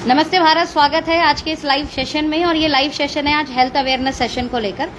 नमस्ते भारत, स्वागत है आज के इस लाइव सेशन में। और ये लाइव सेशन है आज हेल्थ अवेयरनेस सेशन को लेकर।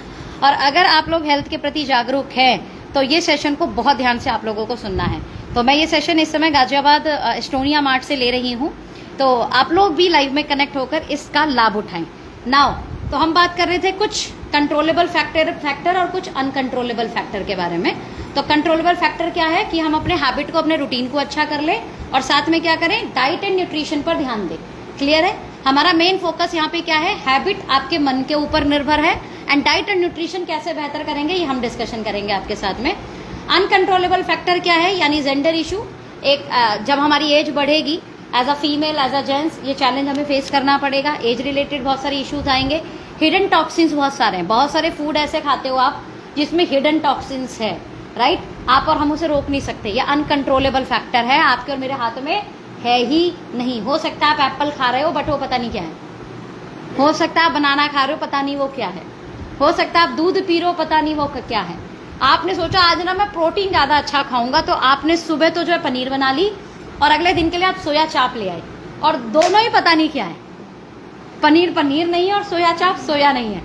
और अगर आप लोग हेल्थ के प्रति जागरूक हैं तो ये सेशन को बहुत ध्यान से आप लोगों को सुनना है। तो मैं ये सेशन इस समय गाजियाबाद एस्टोनिया मार्ट से ले रही हूँ, तो आप लोग भी लाइव में कनेक्ट होकर इसका लाभ उठाएं। नाउ तो हम बात कर रहे थे कुछ कंट्रोलेबल फैक्टर और कुछ अनकंट्रोलेबल फैक्टर के बारे में। तो कंट्रोलेबल फैक्टर क्या है कि हम अपने हैबिट को, अपने रूटीन को अच्छा कर ले और साथ में क्या करें, डाइट एंड न्यूट्रिशन पर ध्यान दें। क्लियर है? हमारा मेन फोकस यहाँ पे क्या है, हैबिट आपके मन के ऊपर निर्भर है एंड डाइट एंड न्यूट्रिशन कैसे बेहतर करेंगे ये हम डिस्कशन करेंगे आपके साथ में। अनकंट्रोलेबल फैक्टर क्या है, यानी जेंडर इशू। एक जब हमारी एज बढ़ेगी, as a female as a gents ये चैलेंज हमें फेस करना पड़ेगा। एज रिलेटेड बहुत सारे इश्यूज आएंगे। हिडन टॉक्सिन्स बहुत सारे हैं, बहुत सारे फूड ऐसे खाते हो आप जिसमें हिडन टॉक्सिन्स है, राइट? आप और हम उसे रोक नहीं सकते। ये अनकंट्रोलेबल फैक्टर है, आपके और मेरे हाथ में है ही नहीं। हो सकता है आप एप्पल खा रहे हो बट वो पता नहीं क्या है, हो सकता है आप बनाना खा रहे हो पता नहीं वो क्या है, हो सकता है आप दूध पी रहे हो पता नहीं वो क्या है। आपने सोचा आज ना मैं प्रोटीन ज्यादा अच्छा खाऊंगा, तो आपने सुबह तो जो है पनीर बना ली और अगले दिन के लिए आप सोया चाप ले आए, और दोनों ही पता नहीं क्या है। पनीर पनीर नहीं है और सोया चाप सोया नहीं है।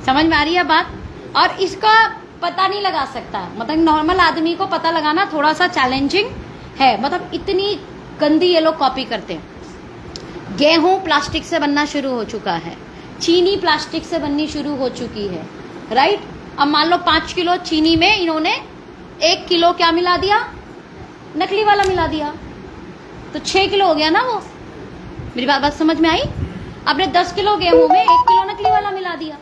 समझ में आ रही है बात? और इसका पता नहीं लगा सकता, मतलब नॉर्मल आदमी को पता लगाना थोड़ा सा चैलेंजिंग है। मतलब इतनी गंदी ये लोग कॉपी करते हैं। गेहूं प्लास्टिक से बनना शुरू हो चुका है, चीनी प्लास्टिक से बननी शुरू हो चुकी है, राइट? अब मान लो 5 किलो चीनी में इन्होंने 1 किलो क्या मिला दिया, नकली वाला मिला दिया, तो 6 किलो हो गया ना वो। मेरी बात समझ में आई? आपने 10 किलो गेहूं में 1 किलो नकली वाला मिला दिया।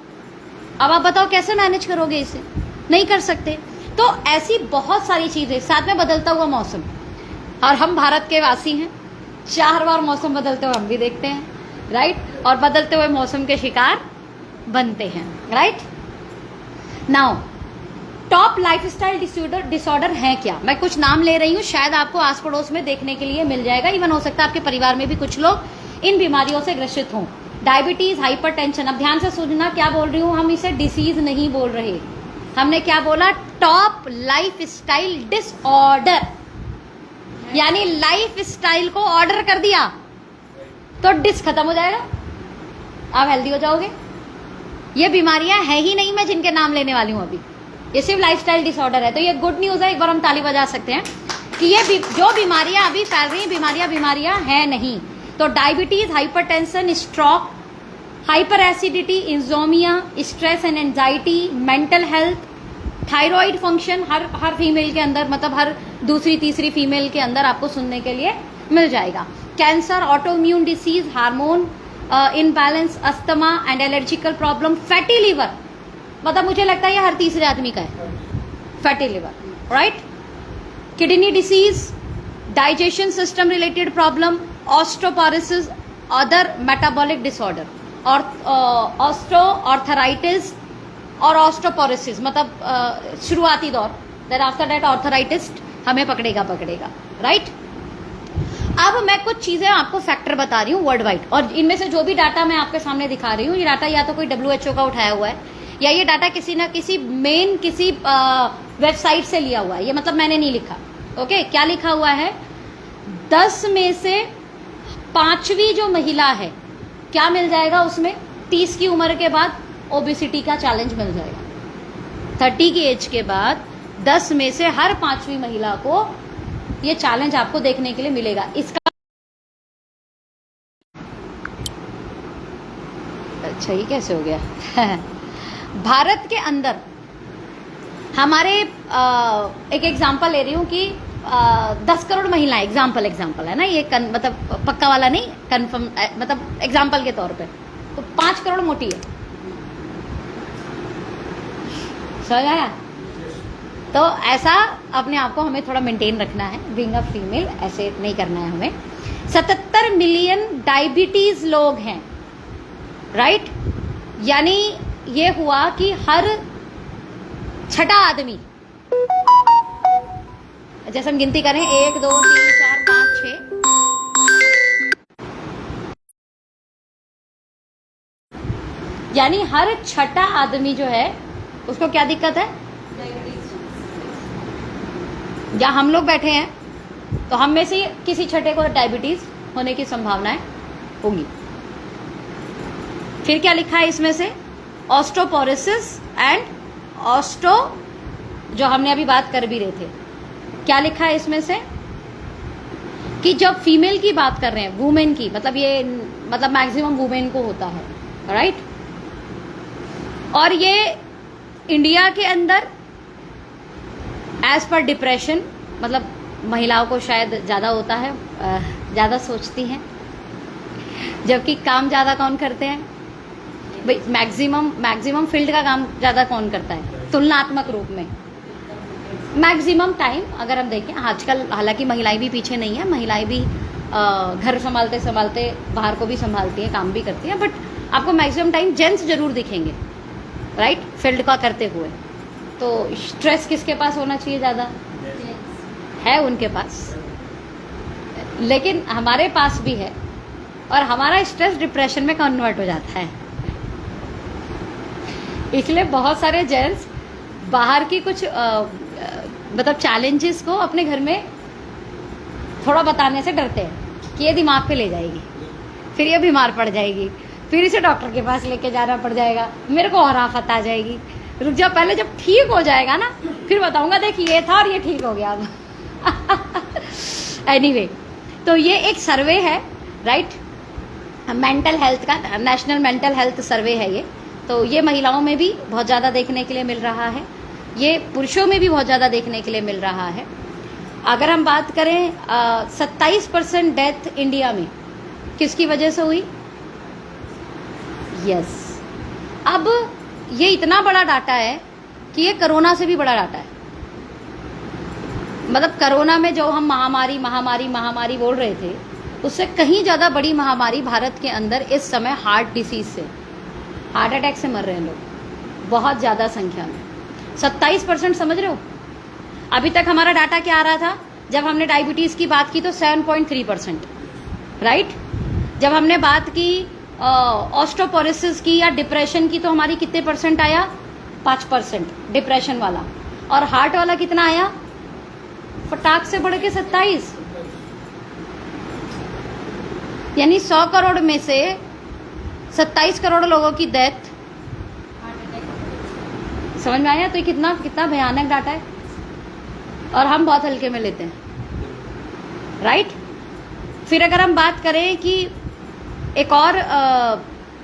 अब आप बताओ कैसे मैनेज करोगे इसे? नहीं कर सकते। तो ऐसी बहुत सारी चीजें, साथ में बदलता हुआ मौसम, और हम भारत के वासी हैं, 4 बार मौसम बदलते हुए हम भी देखते हैं, राइट? और बदलते हुए मौसम के शिकार बनते हैं, right? Now top lifestyle disorder है क्या? मैं कुछ नाम ले रही हूँ, शायद आपको आस पड़ोस में देखने के लिए मिल जाएगा। इवन हो सकता है आपके परिवार में भी कुछ लोग इन बीमारियों से ग्रसित हों। Diabetes, hypertension. अब ध्यान से सुनना क्या बोल रही हूँ, हम इसे डिसीज नहीं बोल रहे, हमने क्या बोला, टॉप लाइफस्टाइल डिसऑर्डर। यानी लाइफ स्टाइल को ऑर्डर कर दिया तो डिस खत्म हो जाएगा, आप हेल्दी हो जाओगे। ये बीमारियां हैं ही नहीं मैं जिनके नाम लेने वाली हूं अभी, ये सिर्फ लाइफस्टाइल डिसऑर्डर है। तो ये गुड न्यूज है, एक बार हम ताली बजा सकते हैं कि ये जो बीमारियां अभी फैल रही बीमारियां हैं नहीं। तो diabetes, hypertension, stroke, hyper acidity, insomnia, stress and anxiety, mental health, thyroid function her female के अंदर, मतलब हर दूसरी तीसरी फीमेल के अंदर आपको सुनने के लिए मिल जाएगा। Cancer, autoimmune disease, hormone imbalance, asthma and allergical problem, fatty liver. मतलब मुझे लगता है ये हर तीसरे आदमी का है fatty liver, right? Kidney disease, digestion system related problem, osteoporosis, other metabolic disorder, और ऑर्थराइटिस और ऑस्टोपोरोसिस, मतलब शुरुआती दौर, देन आफ्टर दैट ऑर्थराइटिस हमें पकड़ेगा, राइट? अब मैं कुछ चीजें आपको फैक्टर बता रही हूँ वर्ल्ड वाइड, और इनमें से जो भी डाटा मैं आपके सामने दिखा रही हूँ, ये डाटा या तो कोई WHO का उठाया हुआ है या ये डाटा किसी ना किसी किसी वेबसाइट से लिया हुआ है। ये मतलब मैंने नहीं लिखा, ओके? क्या लिखा हुआ है, 10 में से 5वीं जो महिला है, क्या मिल जाएगा उसमें, 30 की उम्र के बाद ओबेसिटी का चैलेंज मिल जाएगा। 30 की एज के बाद 10 में से हर 5वीं महिला को ये चैलेंज आपको देखने के लिए मिलेगा। इसका अच्छा ये कैसे हो गया? भारत के अंदर हमारे एक एग्जांपल ले रही हूँ कि 10 करोड़ महिलाएं, एग्जांपल है ना ये, मतलब पक्का वाला नहीं, कंफर्म, मतलब एग्जांपल के तौर पे, तो 5 करोड़ मोटी है। समझ आया? तो ऐसा अपने आप को हमें थोड़ा मेंटेन रखना है, बीइंग अ फीमेल ऐसे नहीं करना है हमें। 77 मिलियन डायबिटीज लोग हैं, राइट? यानी ये हुआ कि हर 6ठा आदमी, जैसे हम गिनती करें 1 2 3 4 5 6, यानी हर 6ठा आदमी जो है उसको क्या दिक्कत है, या हम लोग बैठे हैं तो हम में से किसी छठे को डायबिटीज होने की संभावना है, होंगी। फिर क्या लिखा है इसमें से, ऑस्टोपोरोसिस एंड ऑस्टो, जो हमने अभी बात कर भी रहे थे, क्या लिखा है इसमें से कि जब फीमेल की बात कर रहे हैं, वुमेन की, मतलब मैक्सिमम वुमेन को होता है, राइट। और ये इंडिया के अंदर एज पर डिप्रेशन, मतलब महिलाओं को शायद ज़्यादा होता है, ज़्यादा सोचती हैं, जबकि काम ज़्यादा कौन करते हैं भाई, मैक्सिमम फील्ड का काम ज़्यादा कौन करता है तुलनात्मक रूप में। मैक्सिमम टाइम अगर हम देखें आजकल, हालांकि महिलाएं भी पीछे नहीं है, महिलाएं भी घर संभालते संभालते बाहर को भी संभालती हैं, काम भी करती हैं, बट आपको मैक्सिमम टाइम जेंट्स जरूर दिखेंगे, राइट, फील्ड का करते हुए। तो स्ट्रेस किसके पास होना चाहिए, ज़्यादा है उनके पास, लेकिन हमारे पास भी है, और हमारा स्ट्रेस डिप्रेशन में कन्वर्ट हो जाता है। इसलिए बहुत सारे जेंट्स बाहर की कुछ मतलब चैलेंजेस को अपने घर में थोड़ा बताने से डरते हैं कि ये दिमाग पे ले जाएगी, फिर ये बीमार पड़ जाएगी, फिर इसे डॉक्टर के पास लेके जाना पड़ जाएगा, मेरे को और आफत आ जाएगी, रुक जाओ पहले, जब ठीक हो जाएगा ना फिर बताऊंगा, देख ये था और ये ठीक हो गया अब। एनीवे, तो ये एक सर्वे है, राइट, मेंटल हेल्थ का, नेशनल मेंटल हेल्थ सर्वे है ये। तो ये महिलाओं में भी बहुत ज़्यादा देखने के लिए मिल रहा है, ये पुरुषों में भी बहुत ज़्यादा देखने के लिए मिल रहा है। अगर हम बात करें 27% डेथ इंडिया में किसकी वजह से हुई, यस। अब ये इतना बड़ा डाटा है कि ये कोरोना से भी बड़ा डाटा है। मतलब कोरोना में जो हम महामारी बोल रहे थे, उससे कहीं ज़्यादा बड़ी महामारी भारत के अंदर इस समय हार्ट डिसीज से, हार्ट अटैक से मर रहे हैं लोग बहुत ज़्यादा संख्या में। 27% समझ रहे हो। अभी तक हमारा डाटा क्या आ रहा था, जब हमने डायबिटीज़ की बात की तो 7.3%, राइट। जब हमने बात की ऑस्टोपोरोसिस की या डिप्रेशन की तो हमारी कितने परसेंट आया, 5% डिप्रेशन वाला, और हार्ट वाला कितना आया, फटाक से बढ़ के 27। यानी 100 करोड़ में से 27 करोड़ लोगों की डेथ। समझ में आया, तो ये कितना भयानक डाटा है, और हम बहुत हल्के में लेते हैं, राइट। फिर अगर हम बात करें कि एक और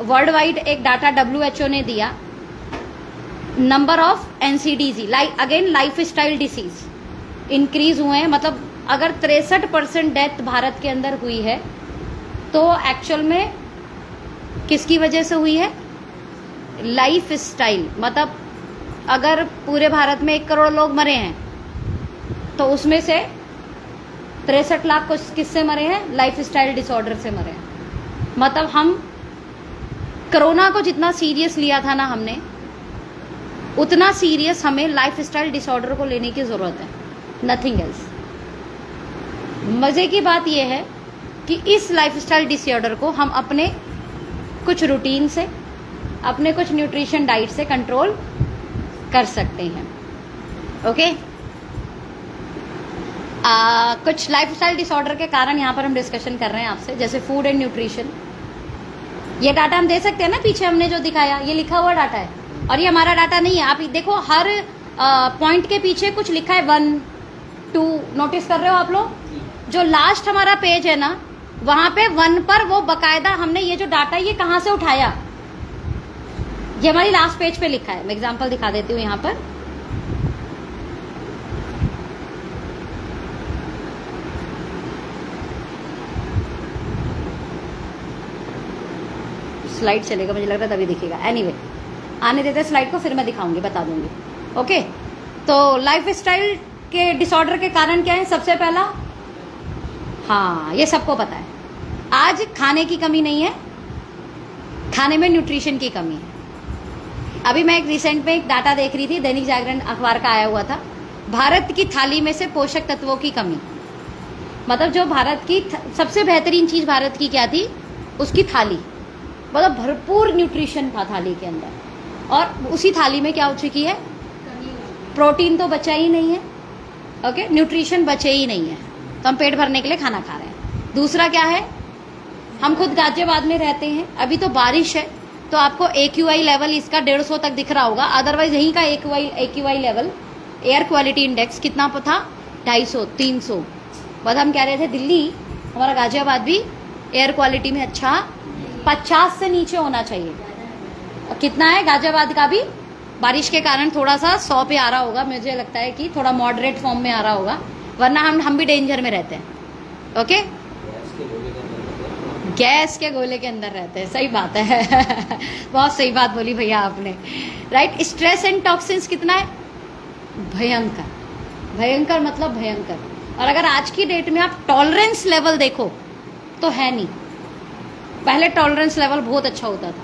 वर्ल्ड वाइड एक डाटा WHO ने दिया, number of NCDs, again life style disease increase हुए हैं। मतलब अगर 63% डेथ भारत के अंदर हुई है तो एक्चुअल में किसकी वजह से हुई है, लाइफ स्टाइल। मतलब अगर पूरे भारत में 1 करोड़ लोग मरे हैं तो उसमें से 63 लाख किससे मरे हैं, लाइफ स्टाइल डिसऑर्डर से मरे हैं। मतलब हम कोरोना को जितना सीरियस लिया था ना हमने, उतना सीरियस हमें लाइफ स्टाइल डिसऑर्डर को लेने की ज़रूरत है, नथिंग एल्स। मज़े की बात यह है कि इस लाइफ स्टाइल डिसऑर्डर को हम अपने कुछ रूटीन से, अपने कुछ न्यूट्रिशन डाइट से कंट्रोल कर सकते हैं, ओके। कुछ लाइफस्टाइल डिसऑर्डर के कारण यहाँ पर हम डिस्कशन कर रहे हैं आपसे, जैसे फूड एंड न्यूट्रिशन। ये डाटा हम दे सकते हैं ना, पीछे हमने जो दिखाया ये लिखा हुआ डाटा है, और ये हमारा डाटा नहीं है। आप देखो हर पॉइंट के पीछे कुछ लिखा है, 1, 2, नोटिस कर रहे हो आप लोग। जो लास्ट हमारा पेज है ना, वहां पे 1 पर वो बकायदा हमने ये जो डाटा ये कहाँ से उठाया, ये हमारी लास्ट पेज पे लिखा है। मैं एग्जांपल दिखा देती हूँ यहाँ पर। स्लाइड चलेगा मुझे लग रहा है, तभी दिखेगा। एनीवे, आने देते स्लाइड को, फिर मैं दिखाऊंगी, बता दूंगी, ओके। तो लाइफ स्टाइल के डिसऑर्डर के कारण क्या है, सबसे पहला, हाँ ये सबको पता है, आज खाने की कमी नहीं है, खाने में न्यूट्रिशन की कमी है। अभी मैं एक रिसेंट में एक डाटा देख रही थी, दैनिक जागरण अखबार का आया हुआ था, भारत की थाली में से पोषक तत्वों की कमी। मतलब जो भारत की सबसे बेहतरीन चीज़ भारत की क्या थी, उसकी थाली, मतलब भरपूर न्यूट्रिशन था थाली के अंदर, और उसी थाली में क्या हो चुकी है, प्रोटीन तो बचा ही नहीं है, ओके, न्यूट्रिशन बचे ही नहीं है, तो हम पेट भरने के लिए खाना खा रहे हैं। दूसरा क्या है, हम खुद गाजियाबाद में रहते हैं, अभी तो बारिश है तो आपको AQI लेवल इसका 150 तक दिख रहा होगा, अदरवाइज यहीं का AQI level air quality index कितना था, 250 300। बस हम कह रहे थे दिल्ली, हमारा गाजियाबाद भी एयर क्वालिटी में अच्छा 50 से नीचे होना चाहिए। और कितना है गाजियाबाद का भी, बारिश के कारण थोड़ा सा 100 पे आ रहा होगा, मुझे लगता है कि थोड़ा मॉडरेट फॉर्म में आ रहा होगा, वरना हम भी डेंजर में रहते हैं। ओके, गैस के गोले के अंदर रहते हैं, सही बात है बहुत सही बात बोली भैया आपने, राइट। स्ट्रेस एंड टॉक्सिन्स कितना है, भयंकर, भयंकर मतलब भयंकर। और अगर आज की डेट में आप टॉलरेंस लेवल देखो तो है नहीं, पहले टॉलरेंस लेवल बहुत अच्छा होता था,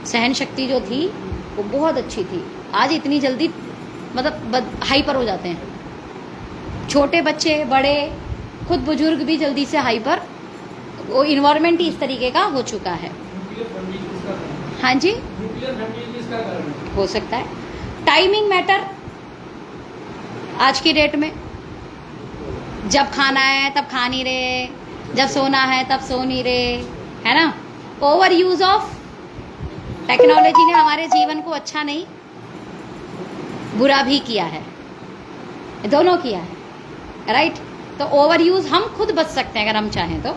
सहन शक्ति जो थी वो बहुत अच्छी थी। आज इतनी जल्दी मतलब हाइपर हो जाते हैं, छोटे बच्चे बड़े खुद बुजुर्ग भी जल्दी से हाइपर, वो इन्वायरमेंट ही इस तरीके का हो चुका है। हाँ जी, हो सकता है। टाइमिंग मैटर आज की डेट में, जब खाना है तब खा नहीं रहे, जब सोना है तब सो नहीं रहे, है ना। ओवर यूज ऑफ टेक्नोलॉजी ने हमारे जीवन को अच्छा नहीं बुरा भी किया है, दोनों किया है, राइट। तो ओवर यूज हम खुद बच सकते हैं अगर हम चाहें तो।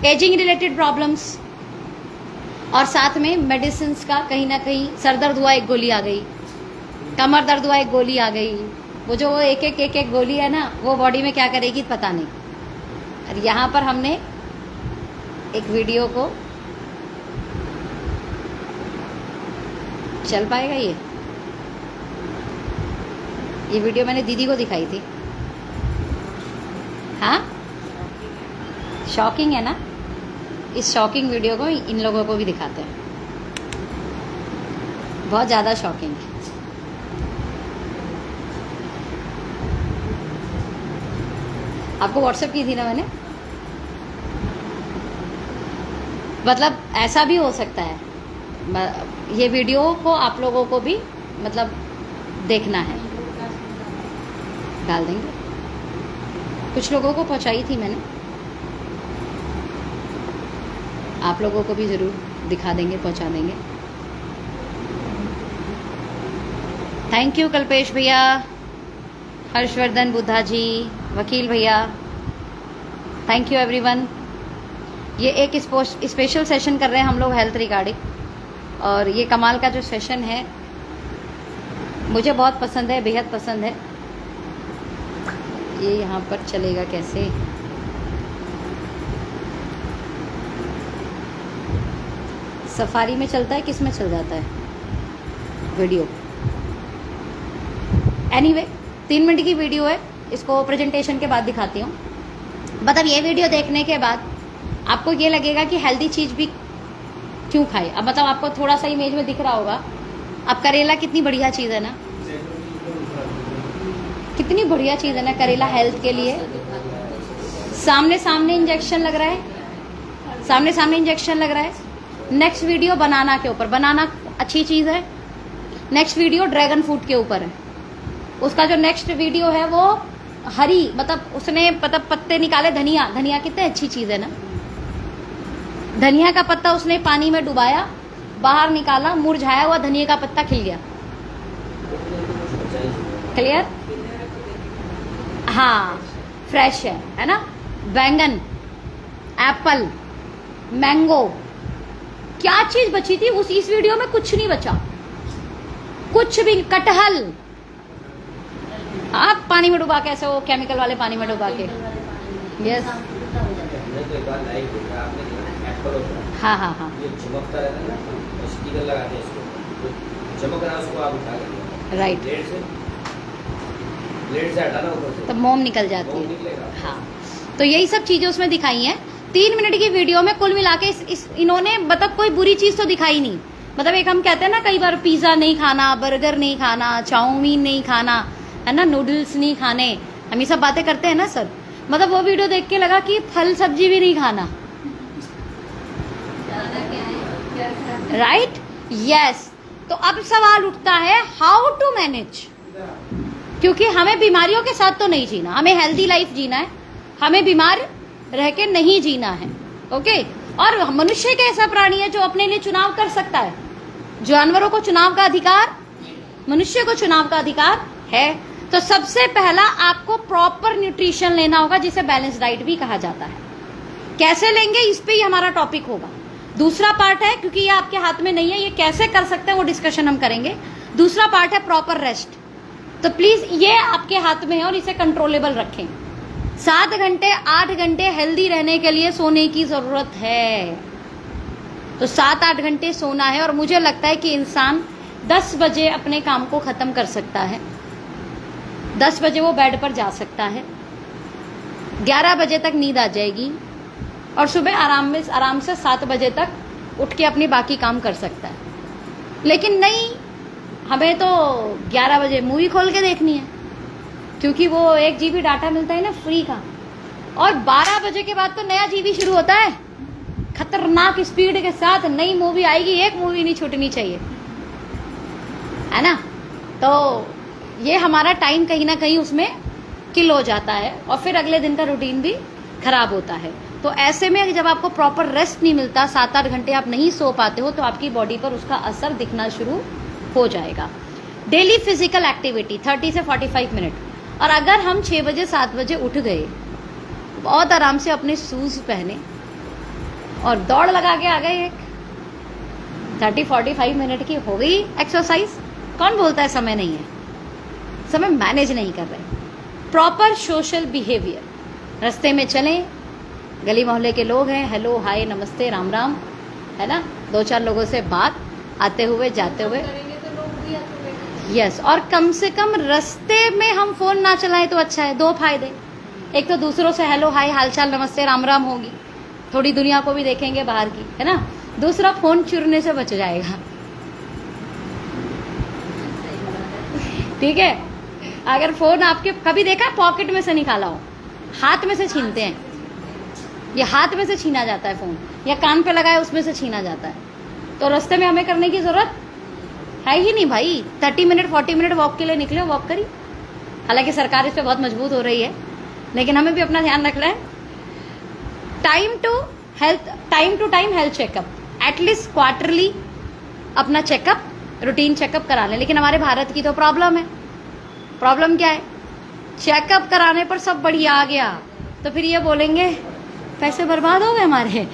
एजिंग रिलेटेड प्रॉब्लम्स, और साथ में मेडिसिन का कहीं ना कहीं, सर दर्द हुआ एक गोली आ गई, कमर दर्द हुआ एक गोली आ गई, वो जो एक गोली है ना, वो बॉडी में क्या करेगी पता नहीं। और यहाँ पर हमने एक वीडियो को, चल पाएगा ये वीडियो मैंने दीदी को दिखाई थी। हाँ, शॉकिंग है ना, इस शॉकिंग वीडियो को इन लोगों को भी दिखाते हैं, बहुत ज़्यादा शॉकिंग है। आपको व्हाट्सएप की थी ना मैंने, मतलब ऐसा भी हो सकता है, ये वीडियो को आप लोगों को भी मतलब देखना है, डाल देंगे। कुछ लोगों को पहुंचाई थी मैंने, आप लोगों को भी ज़रूर दिखा देंगे, पहुंचा देंगे। थैंक यू कल्पेश भैया, हर्षवर्धन बुद्धा जी, वकील भैया, थैंक यू एवरीवन। ये एक स्पेशल सेशन कर रहे हैं हम लोग हेल्थ रिगार्डिंग, और ये कमाल का जो सेशन है मुझे बहुत पसंद है, बेहद पसंद है। ये यहाँ पर चलेगा कैसे, सफारी में चलता है, किस में चल जाता है वीडियो। एनीवे 3 मिनट की वीडियो है, इसको प्रेजेंटेशन के बाद दिखाती हूँ। मतलब ये वीडियो देखने के बाद आपको ये लगेगा कि हेल्दी चीज़ भी क्यों खाए। अब मतलब आपको थोड़ा सा इमेज में दिख रहा होगा, अब करेला कितनी बढ़िया चीज़ है ना, कितनी बढ़िया चीज़ है ना करेला हेल्थ के लिए। सामने सामने इंजेक्शन लग रहा है, सामने सामने इंजेक्शन लग रहा है। नेक्स्ट वीडियो बनाना के ऊपर, बनाना अच्छी चीज़ है। नेक्स्ट वीडियो ड्रैगन फ्रूट के ऊपर है, उसका जो नेक्स्ट वीडियो है वो हरी, मतलब उसने पत्ते निकाले, धनिया, धनिया कितनी अच्छी चीज़ है ना। धनिया का पत्ता उसने पानी में डुबाया, बाहर निकाला, मुरझाया हुआ धनिया का पत्ता खिल गया। क्लियर? हाँ, फ्रेश है ना। बैंगन, एप्पल, मैंगो, क्या चीज बची थी उस इस वीडियो में? कुछ नहीं बचा, कुछ भी। कटहल आप पानी में डुबा के, ऐसे वो केमिकल वाले पानी में डुबा के, यस। हाँ हाँ हाँ, चमकता रहता है ना, स्टिकर लगाते हैं इसको, चमक रहा है उसको आप उठा के, राइट, ब्लेड से हटाना ऊपर से, तब मोम निकल जाती है। हाँ, तो यही सब चीजें उसमें दिखाई हैं 3 मिनट की वीडियो में। कुल मिला के इन्होंने मतलब कोई बुरी चीज तो दिखाई नहीं। मतलब एक हम कहते हैं ना कई बार, पिज्जा नहीं खाना, बर्गर नहीं खाना, चाउमीन नहीं खाना, है ना, नूडल्स नहीं खाने, हम ये सब बातें करते हैं ना सर। मतलब वो वीडियो देख के लगा कि फल सब्जी भी नहीं खाना, राइट, यस। तो अब सवाल उठता है हाउ टू मैनेज, क्योंकि हमें बीमारियों के साथ तो नहीं जीना, हमें हेल्दी लाइफ जीना है, हमें बीमार रह के नहीं जीना है। ओके, और मनुष्य एक ऐसा प्राणी है जो अपने लिए चुनाव कर सकता है। जानवरों को चुनाव का अधिकार, मनुष्य को चुनाव का अधिकार है। तो सबसे पहला आपको प्रॉपर न्यूट्रिशन लेना होगा, जिसे बैलेंस डाइट भी कहा जाता है। कैसे लेंगे, इस पे ही हमारा टॉपिक होगा। दूसरा पार्ट है, क्योंकि ये आपके हाथ में नहीं है, ये कैसे कर सकते हैं वो डिस्कशन हम करेंगे। दूसरा पार्ट है प्रॉपर रेस्ट। तो प्लीज ये आपके हाथ में है और इसे कंट्रोलेबल रखें। 7 घंटे 8 घंटे हेल्दी रहने के लिए सोने की जरूरत है। तो 7-8 घंटे सोना है, और मुझे लगता है कि इंसान 10 बजे अपने काम को खत्म कर सकता है। 10 बजे वो बेड पर जा सकता है, 11 बजे तक नींद आ जाएगी, और सुबह आराम से 7 बजे तक उठ के अपनी बाकी काम कर सकता है। लेकिन नहीं, हमें तो 11 बजे मूवी खोल के देखनी है, क्योंकि वो 1 GB डाटा मिलता है ना फ्री का, और 12 बजे के बाद तो नया जीबी शुरू होता है। खतरनाक स्पीड के साथ नई मूवी आएगी, एक मूवी नहीं छूटनी चाहिए, है ना। तो ये हमारा टाइम कहीं ना कहीं उसमें किल हो जाता है, और फिर अगले दिन का रूटीन भी खराब होता है। तो ऐसे में जब आपको प्रॉपर रेस्ट नहीं मिलता, 7-8 घंटे आप नहीं सो पाते हो, तो आपकी बॉडी पर उसका असर दिखना शुरू हो जाएगा। डेली फिजिकल एक्टिविटी 30 से 45 मिनट, और अगर हम 6 बजे 7 बजे उठ गए, बहुत आराम से अपने शूज पहने और दौड़ लगा के आ गए, एक 30-45 मिनट की हो गई एक्सरसाइज। कौन बोलता है समय नहीं है, समय मैनेज नहीं कर रहे। प्रॉपर सोशल बिहेवियर, रास्ते में चलें, गली मोहल्ले के लोग हैं, हेलो हाय नमस्ते राम राम, है ना, 2-4 लोगों से बात, आते हुए जाते हुए, यस। और कम से कम रास्ते में हम फोन ना चलाएं तो अच्छा है। 2 फायदे, एक तो दूसरों से हेलो हाय हालचाल नमस्ते राम राम होगी, थोड़ी दुनिया को भी देखेंगे बाहर की, है ना। दूसरा, फोन चुरने से बच जाएगा, ठीक है। अगर फोन आपके, कभी देखा पॉकेट में से निकाला हो, हाथ में से छीनते हैं, ये हाथ में से छीना जाता है फोन, या कान पे लगाए उसमें से छीना जाता है। तो रास्ते में हमें करने की जरूरत है ही नहीं भाई। 30 मिनट 40 मिनट वॉक के लिए निकले, वॉक करिए। हालांकि सरकार इस पे बहुत मजबूत हो रही है, लेकिन हमें भी अपना ध्यान रखना है। Time to time health checkup, at least quarterly अपना चेकअप, रूटीन चेकअप करा लें। लेकिन हमारे भारत की तो प्रॉब्लम है। प्रॉब्लम क्या है, चेकअप कराने पर सब बढ़िया आ गया, तो फिर ये बोलेंगे पैसे बर्बाद हो गए हमारे,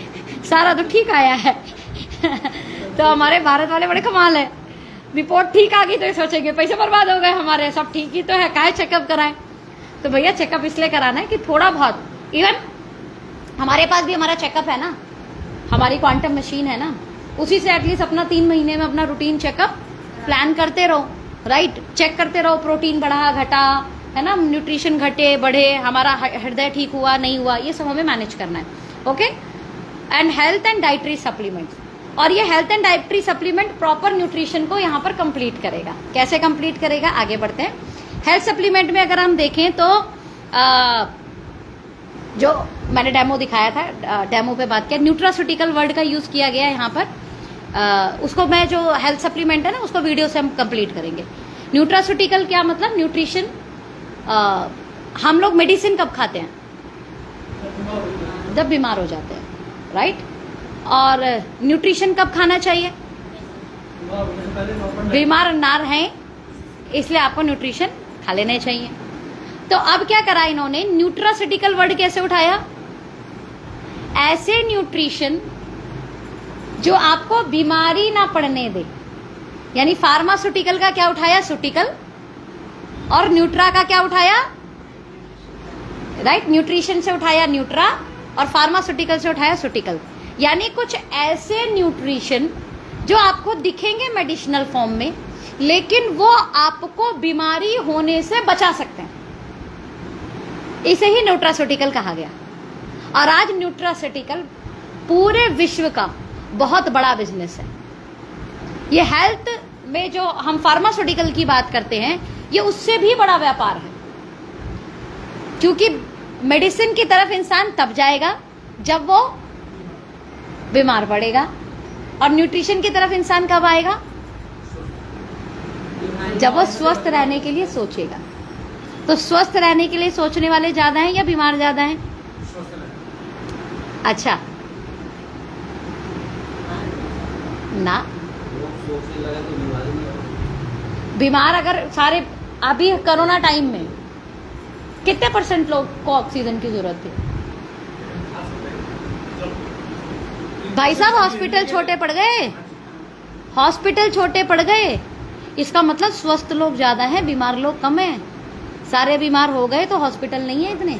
सारा तो ठीक आया है। तो हमारे भारत वाले बड़े कमाल है, रिपोर्ट ठीक आ गई तो ये सोचेंगे पैसे बर्बाद हो गए हमारे, सब ठीक ही तो है, काहे चेकअप कराएं। तो भैया चेकअप इसलिए कराना है कि थोड़ा बहुत, इवन हमारे पास भी हमारा चेकअप है ना, हमारी क्वांटम मशीन है ना, उसी से एटलीस्ट अपना 3 महीने में अपना रूटीन चेकअप प्लान करते रहो, राइट। चेक करते रहो, प्रोटीन बढ़ा घटा, है ना, न्यूट्रिशन घटे बढ़े, हमारा हृदय ठीक हुआ नहीं हुआ, ये सब हमें मैनेज करना है, okay. And health and dietary supplements, और ये health and dietary supplement proper nutrition को यहाँ पर कंप्लीट करेगा। कैसे कंप्लीट करेगा, आगे बढ़ते हैं। हेल्थ सप्लीमेंट में अगर हम देखें तो जो मैंने डेमो दिखाया था, डेमो पे बात किया, न्यूट्रास्यूटिकल वर्ड का यूज किया गया है यहाँ पर। उसको मैं, जो हेल्थ सप्लीमेंट है ना, उसको वीडियो से हम कंप्लीट करेंगे। न्यूट्रास्यूटिकल क्या मतलब, न्यूट्रिशन। हम लोग मेडिसिन कब खाते हैं, जब बीमार हो जाते हैं, राइट। और न्यूट्रिशन कब खाना चाहिए, बीमार ना रहें, इसलिए आपको न्यूट्रिशन खा लेने चाहिए। तो अब क्या करा इन्होंने, न्यूट्रास्यूटिकल वर्ड कैसे उठाया, ऐसे न्यूट्रिशन जो आपको बीमारी ना पड़ने दे, यानी फार्मास्यूटिकल का क्या उठाया, सूटिकल, और न्यूट्रा का क्या उठाया, राइट। न्यूट्रिशन से उठाया न्यूट्रा, और फार्मास्यूटिकल से उठाया सूटिकल। यानी कुछ ऐसे न्यूट्रिशन जो आपको दिखेंगे मेडिसिनल फॉर्म में, लेकिन वो आपको बीमारी होने से बचा सकते हैं, इसे ही न्यूट्रास्यूटिकल कहा गया। और आज न्यूट्रास्यूटिकल पूरे विश्व का बहुत बड़ा बिजनेस है। ये हेल्थ में जो हम फार्मास्यूटिकल की बात करते हैं, ये उससे भी बड़ा व्यापार है, क्योंकि मेडिसिन की तरफ इंसान तब जाएगा जब वो बीमार पड़ेगा, और न्यूट्रिशन की तरफ इंसान कब आएगा, जब वो स्वस्थ रहने के लिए सोचेगा। तो स्वस्थ रहने के लिए सोचने वाले ज्यादा हैं या बीमार ज्यादा हैं? अच्छा, ना। लोग सोचने लगे तो बीमारी नहीं होगी। बीमार अगर सारे अभी कोरोना टाइम में कितने % लोग को ऑक्सीजन की जरूरत थी? भाई साहब हॉस्पिटल छोटे पड़ गए, हॉस्पिटल छोटे पड़ गए। इसका मतलब स्वस्थ लोग ज्यादा हैं, बीमार लोग कम हैं। सारे बीमार हो गए तो हॉस्पिटल नहीं है इतने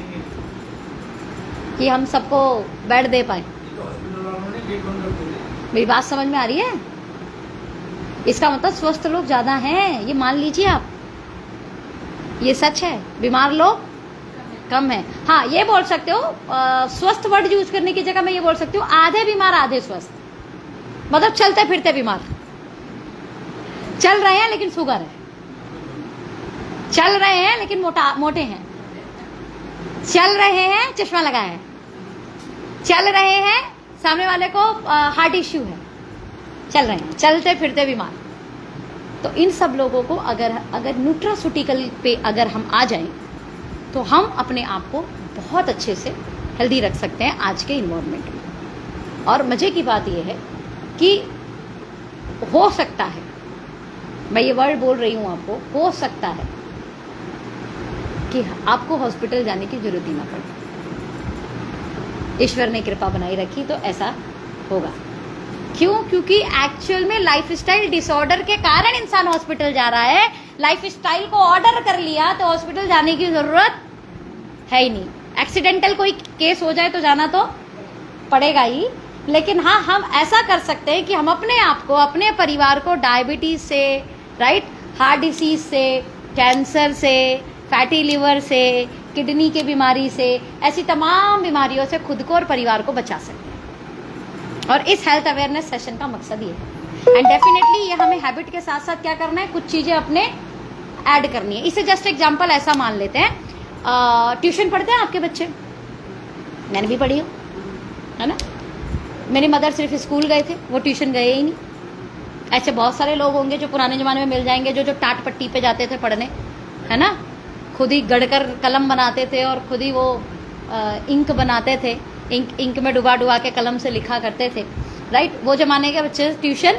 कि हम सबको बेड दे पाए। मेरी बात समझ में आ रही है? इसका मतलब स्वस्थ लोग ज्यादा हैं, ये मान लीजिए आप, ये सच है। बीमार लोग कम है। हाँ, ये बोल सकते हो, स्वस्थ वर्ड यूज करने की जगह मैं ये बोल सकती हूँ आधे बीमार आधे स्वस्थ। मतलब चलते फिरते बीमार, चल रहे हैं लेकिन शुगर है, चल रहे हैं लेकिन मोटे हैं, चल रहे हैं चश्मा लगाए हैं, चल रहे हैं सामने वाले को हार्ट इश्यू है, चल रहे हैं चलते फिरते बीमार। तो इन सब लोगों को अगर न्यूट्रास्यूटिकल पे अगर हम आ जाएं तो हम अपने आप को बहुत अच्छे से हेल्दी रख सकते हैं आज के इन्वायरमेंट में। और मज़े की बात यह है कि हो सकता है, मैं ये वर्ड बोल रही हूँ आपको, हो सकता है कि आपको हॉस्पिटल जाने की जरूरत ही ना पड़े। ईश्वर ने कृपा बनाई रखी तो ऐसा होगा। क्यों? क्योंकि एक्चुअल में लाइफस्टाइल डिसऑर्डर के कारण इंसान हॉस्पिटल जा रहा है। लाइफस्टाइल को ऑर्डर कर लिया तो हॉस्पिटल जाने की जरूरत है ही नहीं। एक्सीडेंटल कोई केस हो जाए तो जाना तो पड़ेगा ही, लेकिन हाँ, हम ऐसा कर सकते हैं कि हम अपने आप को, अपने परिवार को डायबिटीज से, राइट, हार्ट डिसीज से, कैंसर से, फैटी लिवर से, किडनी की बीमारी से, ऐसी तमाम बीमारियों से खुद को और परिवार को बचा सकते हैं। और इस हेल्थ अवेयरनेस सेशन का मकसद ये है। एंड डेफिनेटली ये हमें हैबिट के साथ साथ क्या करना है, कुछ चीज़ें अपने ऐड करनी है। इसे जस्ट एग्जांपल ऐसा मान लेते हैं, ट्यूशन पढ़ते हैं आपके बच्चे, मैंने भी पढ़ी हूँ, है ना। मेरी मदर सिर्फ स्कूल गए थे, वो ट्यूशन गए ही नहीं। ऐसे बहुत सारे लोग होंगे जो पुराने ज़माने में मिल जाएंगे, जो टाट पट्टी पे जाते थे पढ़ने, है ना, खुद ही गढ़कर कलम बनाते थे और खुद ही वो इंक बनाते थे, इंक में डुबा डुबा के कलम से लिखा करते थे, राइट। वो जमाने के बच्चे ट्यूशन,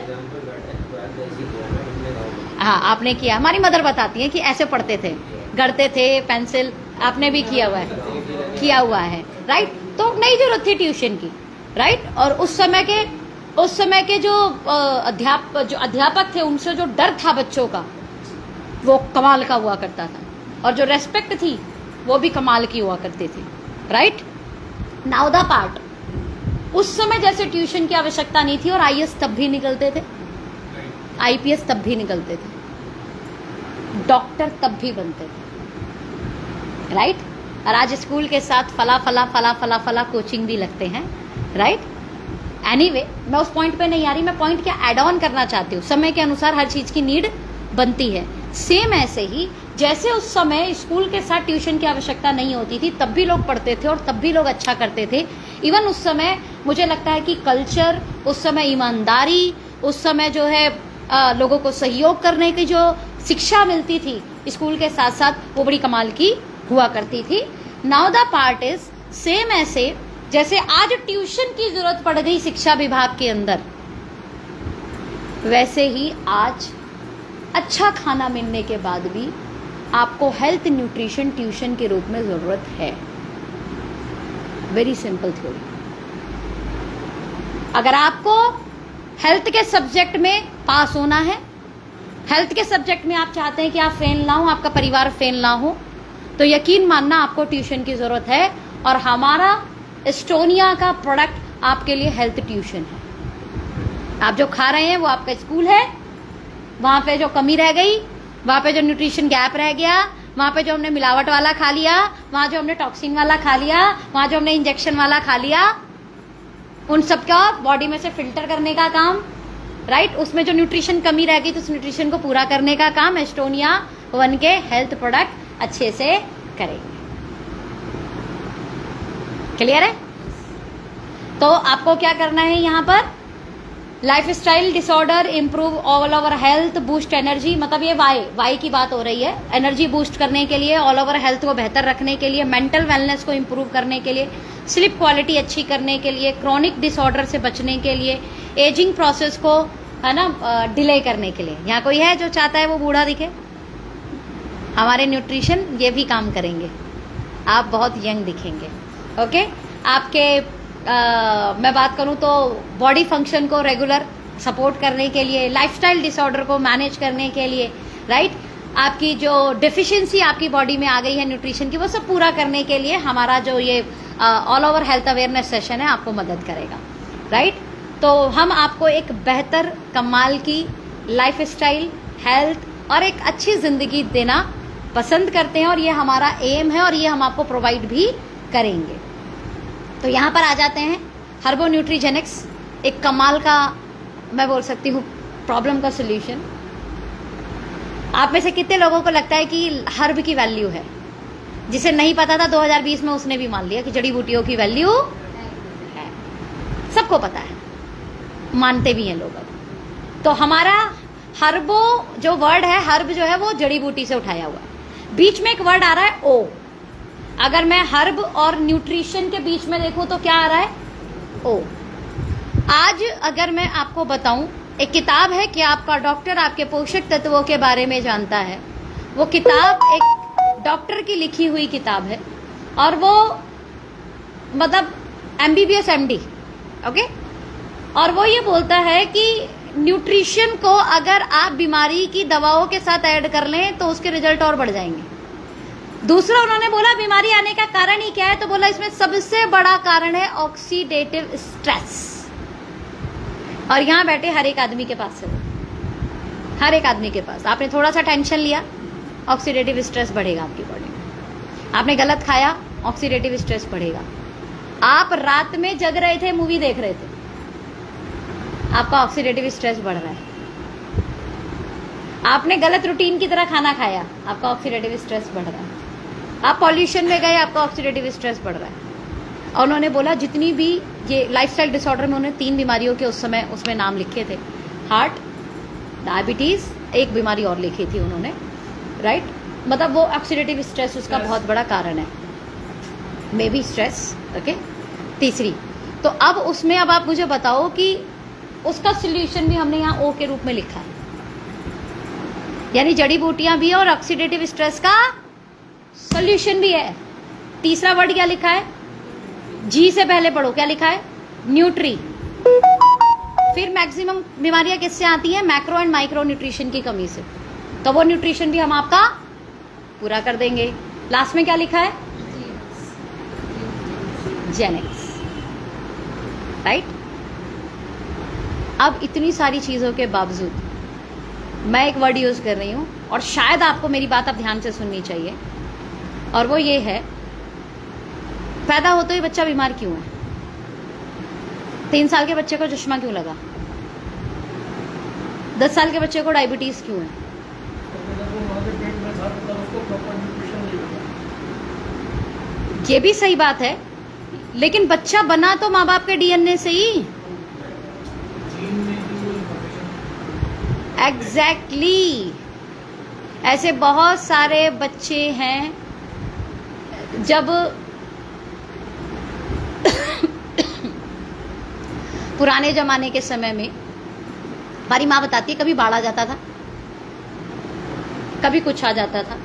हाँ आपने किया, हमारी मदर बताती है कि ऐसे पढ़ते थे, गढ़ते थे पेंसिल, आपने भी किया हुआ है, राइट। तो नहीं जरूरत थी ट्यूशन की, राइट। और उस समय के जो अध्यापक थे, उनसे जो डर था बच्चों का वो कमाल का हुआ करता था, और जो रेस्पेक्ट थी वो भी कमाल की हुआ करती थी, राइट। नाउ द पार्ट, उस समय जैसे ट्यूशन की आवश्यकता नहीं थी और आईएएस तब भी निकलते थे, आईपीएस तब भी निकलते थे, डॉक्टर तब भी बनते थे, राइट। और आज स्कूल के साथ फला फला फला फला फला कोचिंग भी लगते हैं, राइट। एनीवे, मैं उस पॉइंट पे नहीं आ रही, मैं पॉइंट क्या ऐड ऑन करना चाहती हूँ। समय के अनुसार हर चीज़ की नीड बनती है। सेम ऐसे ही जैसे उस समय स्कूल के साथ ट्यूशन की आवश्यकता नहीं होती थी, तब भी लोग पढ़ते थे और तब भी लोग अच्छा करते थे। इवन उस समय मुझे लगता है कि कल्चर, उस समय ईमानदारी, उस समय जो है लोगों को सहयोग करने की जो शिक्षा मिलती थी स्कूल के साथ साथ, वो बड़ी कमाल की हुआ करती थी। Now the part is, same ऐसे जैसे आज ट्यूशन की जरूरत पड़ गई शिक्षा विभाग के अंदर, वैसे ही आज अच्छा खाना मिलने के बाद भी आपको हेल्थ न्यूट्रिशन ट्यूशन के रूप में जरूरत है। Very simple theory. अगर आपको हेल्थ के सब्जेक्ट में पास होना है, हेल्थ के सब्जेक्ट में आप चाहते हैं कि आप फेल ना हो, आपका परिवार फेल ना हो, तो यकीन मानना आपको ट्यूशन की जरूरत है। और हमारा एस्टोनिया का प्रोडक्ट आपके लिए हेल्थ ट्यूशन है। आप जो खा रहे हैं वो आपका स्कूल है, वहाँ पे जो कमी रह गई, वहाँ पे जो न्यूट्रिशन गैप रह गया, वहाँ पे जो हमने मिलावट वाला खा लिया, वहाँ जो हमने टॉक्सिन वाला खा लिया, वहाँ जो हमने इंजेक्शन वाला खा लिया, उन सब का बॉडी में से फिल्टर करने का काम, राइट। उसमें जो न्यूट्रिशन कमी रह गई तो उस न्यूट्रिशन को पूरा करने का काम एस्टोनिया 1 के हेल्थ प्रोडक्ट अच्छे से करेंगे। क्लियर है? तो आपको क्या करना है यहाँ पर, lifestyle disorder, improve all over health, boost energy, मतलब ये वाई की बात हो रही है। एनर्जी बूस्ट करने के लिए, ऑल ओवर हेल्थ को बेहतर रखने के लिए, मेंटल वेलनेस को इंप्रूव करने के लिए, स्लीप क्वालिटी अच्छी करने के लिए, क्रॉनिक डिसऑर्डर से बचने के लिए, एजिंग प्रोसेस को है ना, डिले करने के लिए। यहाँ कोई है जो चाहता है वो बूढ़ा दिखे? हमारे न्यूट्रिशन ये भी काम करेंगे, आप बहुत यंग दिखेंगे। ओके, आपके मैं बात करूँ तो बॉडी फंक्शन को रेगुलर सपोर्ट करने के लिए, लाइफस्टाइल डिसऑर्डर को मैनेज करने के लिए, राइट, आपकी जो डेफिशिएंसी आपकी बॉडी में आ गई है न्यूट्रिशन की, वो सब पूरा करने के लिए हमारा जो ये all over health awareness session है आपको मदद करेगा, राइट। तो हम आपको एक बेहतर कमाल की लाइफस्टाइल, हेल्थ और एक अच्छी ज़िंदगी देना पसंद करते हैं, और ये हमारा एम है, और ये हम आपको प्रोवाइड भी करेंगे। तो यहाँ पर आ जाते हैं हर्बो न्यूट्रीजेनिक्स, एक कमाल का, मैं बोल सकती हूँ, प्रॉब्लम का सोल्यूशन। आप में से कितने लोगों को लगता है कि हर्ब की वैल्यू है? जिसे नहीं पता था 2020 में उसने भी मान लिया कि जड़ी बूटियों की वैल्यू है। सबको पता है, मानते भी हैं लोग अब। तो हमारा हर्बो जो वर्ड है, हर्ब जो है वो जड़ी बूटी से उठाया हुआ है। बीच में एक वर्ड आ रहा है ओ। अगर मैं हर्ब और न्यूट्रिशन के बीच में देखूं तो क्या आ रहा है? ओ। आज अगर मैं आपको बताऊं, एक किताब है कि आपका डॉक्टर आपके पोषक तत्वों के बारे में जानता है। वो किताब एक डॉक्टर की लिखी हुई किताब है, और वो मतलब MBBS MD, ओके। और वो ये बोलता है कि न्यूट्रिशन को अगर आप बीमारी की दवाओं के साथ ऐड कर लें तो उसके रिजल्ट और बढ़ जाएंगे। दूसरा उन्होंने बोला बीमारी आने का कारण ही क्या है, तो बोला इसमें सबसे बड़ा कारण है ऑक्सीडेटिव स्ट्रेस। और यहाँ बैठे हर एक आदमी के पास है, हर एक आदमी के पास। आपने थोड़ा सा टेंशन लिया, ऑक्सीडेटिव स्ट्रेस बढ़ेगा आपकी बॉडी में। आपने गलत खाया, ऑक्सीडेटिव स्ट्रेस बढ़ेगा। आप रात में जग रहे थे, मूवी देख रहे थे, आपका ऑक्सीडेटिव स्ट्रेस बढ़ रहा है। आपने गलत रूटीन की तरह खाना खाया, आपका ऑक्सीडेटिव स्ट्रेस बढ़ रहा है। आप पॉल्यूशन में गए, आपका ऑक्सीडेटिव स्ट्रेस बढ़ रहा है। और उन्होंने बोला जितनी भी ये लाइफस्टाइल डिसऑर्डर में, उन्होंने 3 बीमारियों के उस समय उसमें नाम लिखे थे, हार्ट, डायबिटीज, एक बीमारी और लिखी थी उन्होंने, राइट। मतलब वो ऑक्सीडेटिव स्ट्रेस उसका बहुत बड़ा कारण है, मे बी स्ट्रेस, ओके। तीसरी, तो अब उसमें अब आप मुझे बताओ कि उसका सोल्यूशन भी हमने यहाँ ओ के रूप में लिखा है, यानी जड़ी बूटियां भी है और ऑक्सीडेटिव स्ट्रेस का सोल्यूशन भी है। तीसरा वर्ड क्या लिखा है? जी से पहले पढ़ो, क्या लिखा है? न्यूट्री। फिर मैक्सिमम बीमारियां किससे आती हैं? मैक्रो एंड माइक्रो न्यूट्रिशन की कमी से। तो वो न्यूट्रिशन भी हम आपका पूरा कर देंगे। लास्ट में क्या लिखा है? Genetics, right. अब इतनी सारी चीजों के बावजूद मैं एक वर्ड यूज कर रही हूं, और शायद आपको मेरी बात अब ध्यान से सुननी चाहिए, और वो ये है, पैदा होते ही बच्चा बीमार क्यों है? 3 साल के बच्चे को चश्मा क्यों लगा? 10 साल के बच्चे को डायबिटीज क्यों है? ये भी सही बात है, लेकिन बच्चा बना तो माँ बाप के DNA से ही। एग्जैक्टली। ऐसे बहुत सारे बच्चे हैं, जब पुराने जमाने के समय में हमारी माँ बताती है, कभी बाढ़ आ जाता था, कभी कुछ आ जाता था,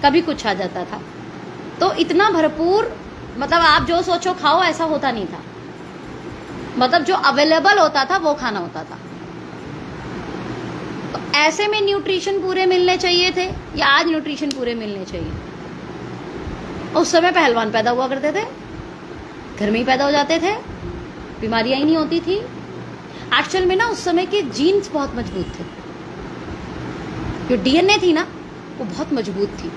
कभी कुछ आ जाता था, तो इतना भरपूर, मतलब आप जो सोचो खाओ, ऐसा होता नहीं था। मतलब जो अवेलेबल होता था वो खाना होता था। तो ऐसे में न्यूट्रिशन पूरे मिलने चाहिए थे, या आज न्यूट्रिशन पूरे मिलने चाहिए? उस समय पहलवान पैदा हुआ करते थे, घर में ही पैदा हो जाते थे, बीमारियां ही नहीं होती थी। एक्चुअल में ना उस समय के जीन्स बहुत मजबूत थे, जो DNA थी ना वो बहुत मजबूत थी।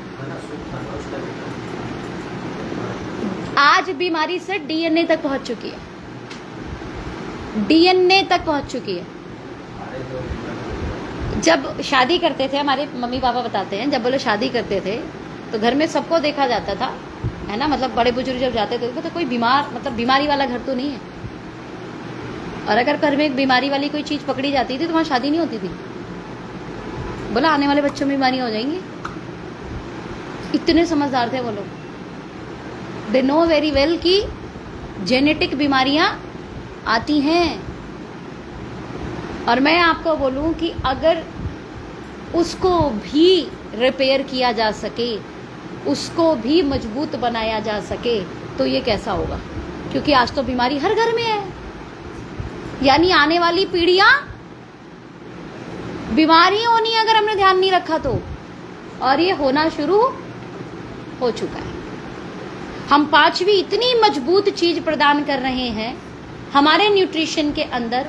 आज बीमारी से DNA तक पहुंच चुकी है, DNA तक पहुंच चुकी है। जब शादी करते थे, हमारे मम्मी पापा बताते हैं, जब वो लोग शादी करते थे तो घर में सबको देखा जाता था, है ना, मतलब बड़े बुजुर्ग जब जाते थे तो कोई बीमार, मतलब बीमारी वाला घर तो नहीं है। और अगर घर में एक बीमारी वाली कोई चीज पकड़ी जाती थी तो वहां शादी नहीं होती थी। बोला आने वाले बच्चों में बीमारियां हो जाएंगी। इतने समझदार थे वो लोग। दे नो वेरी वेल कि जेनेटिक बीमारियां आती हैं। और मैं आपको बोलूं कि अगर उसको भी रिपेयर किया जा सके, उसको भी मजबूत बनाया जा सके, तो ये कैसा होगा? क्योंकि आज तो बीमारी हर घर में है, यानी आने वाली पीढ़ियां बीमारी होनी है अगर हमने ध्यान नहीं रखा तो। और ये होना शुरू हो चुका है। हम पांचवी इतनी मजबूत चीज प्रदान कर रहे हैं हमारे न्यूट्रिशन के अंदर,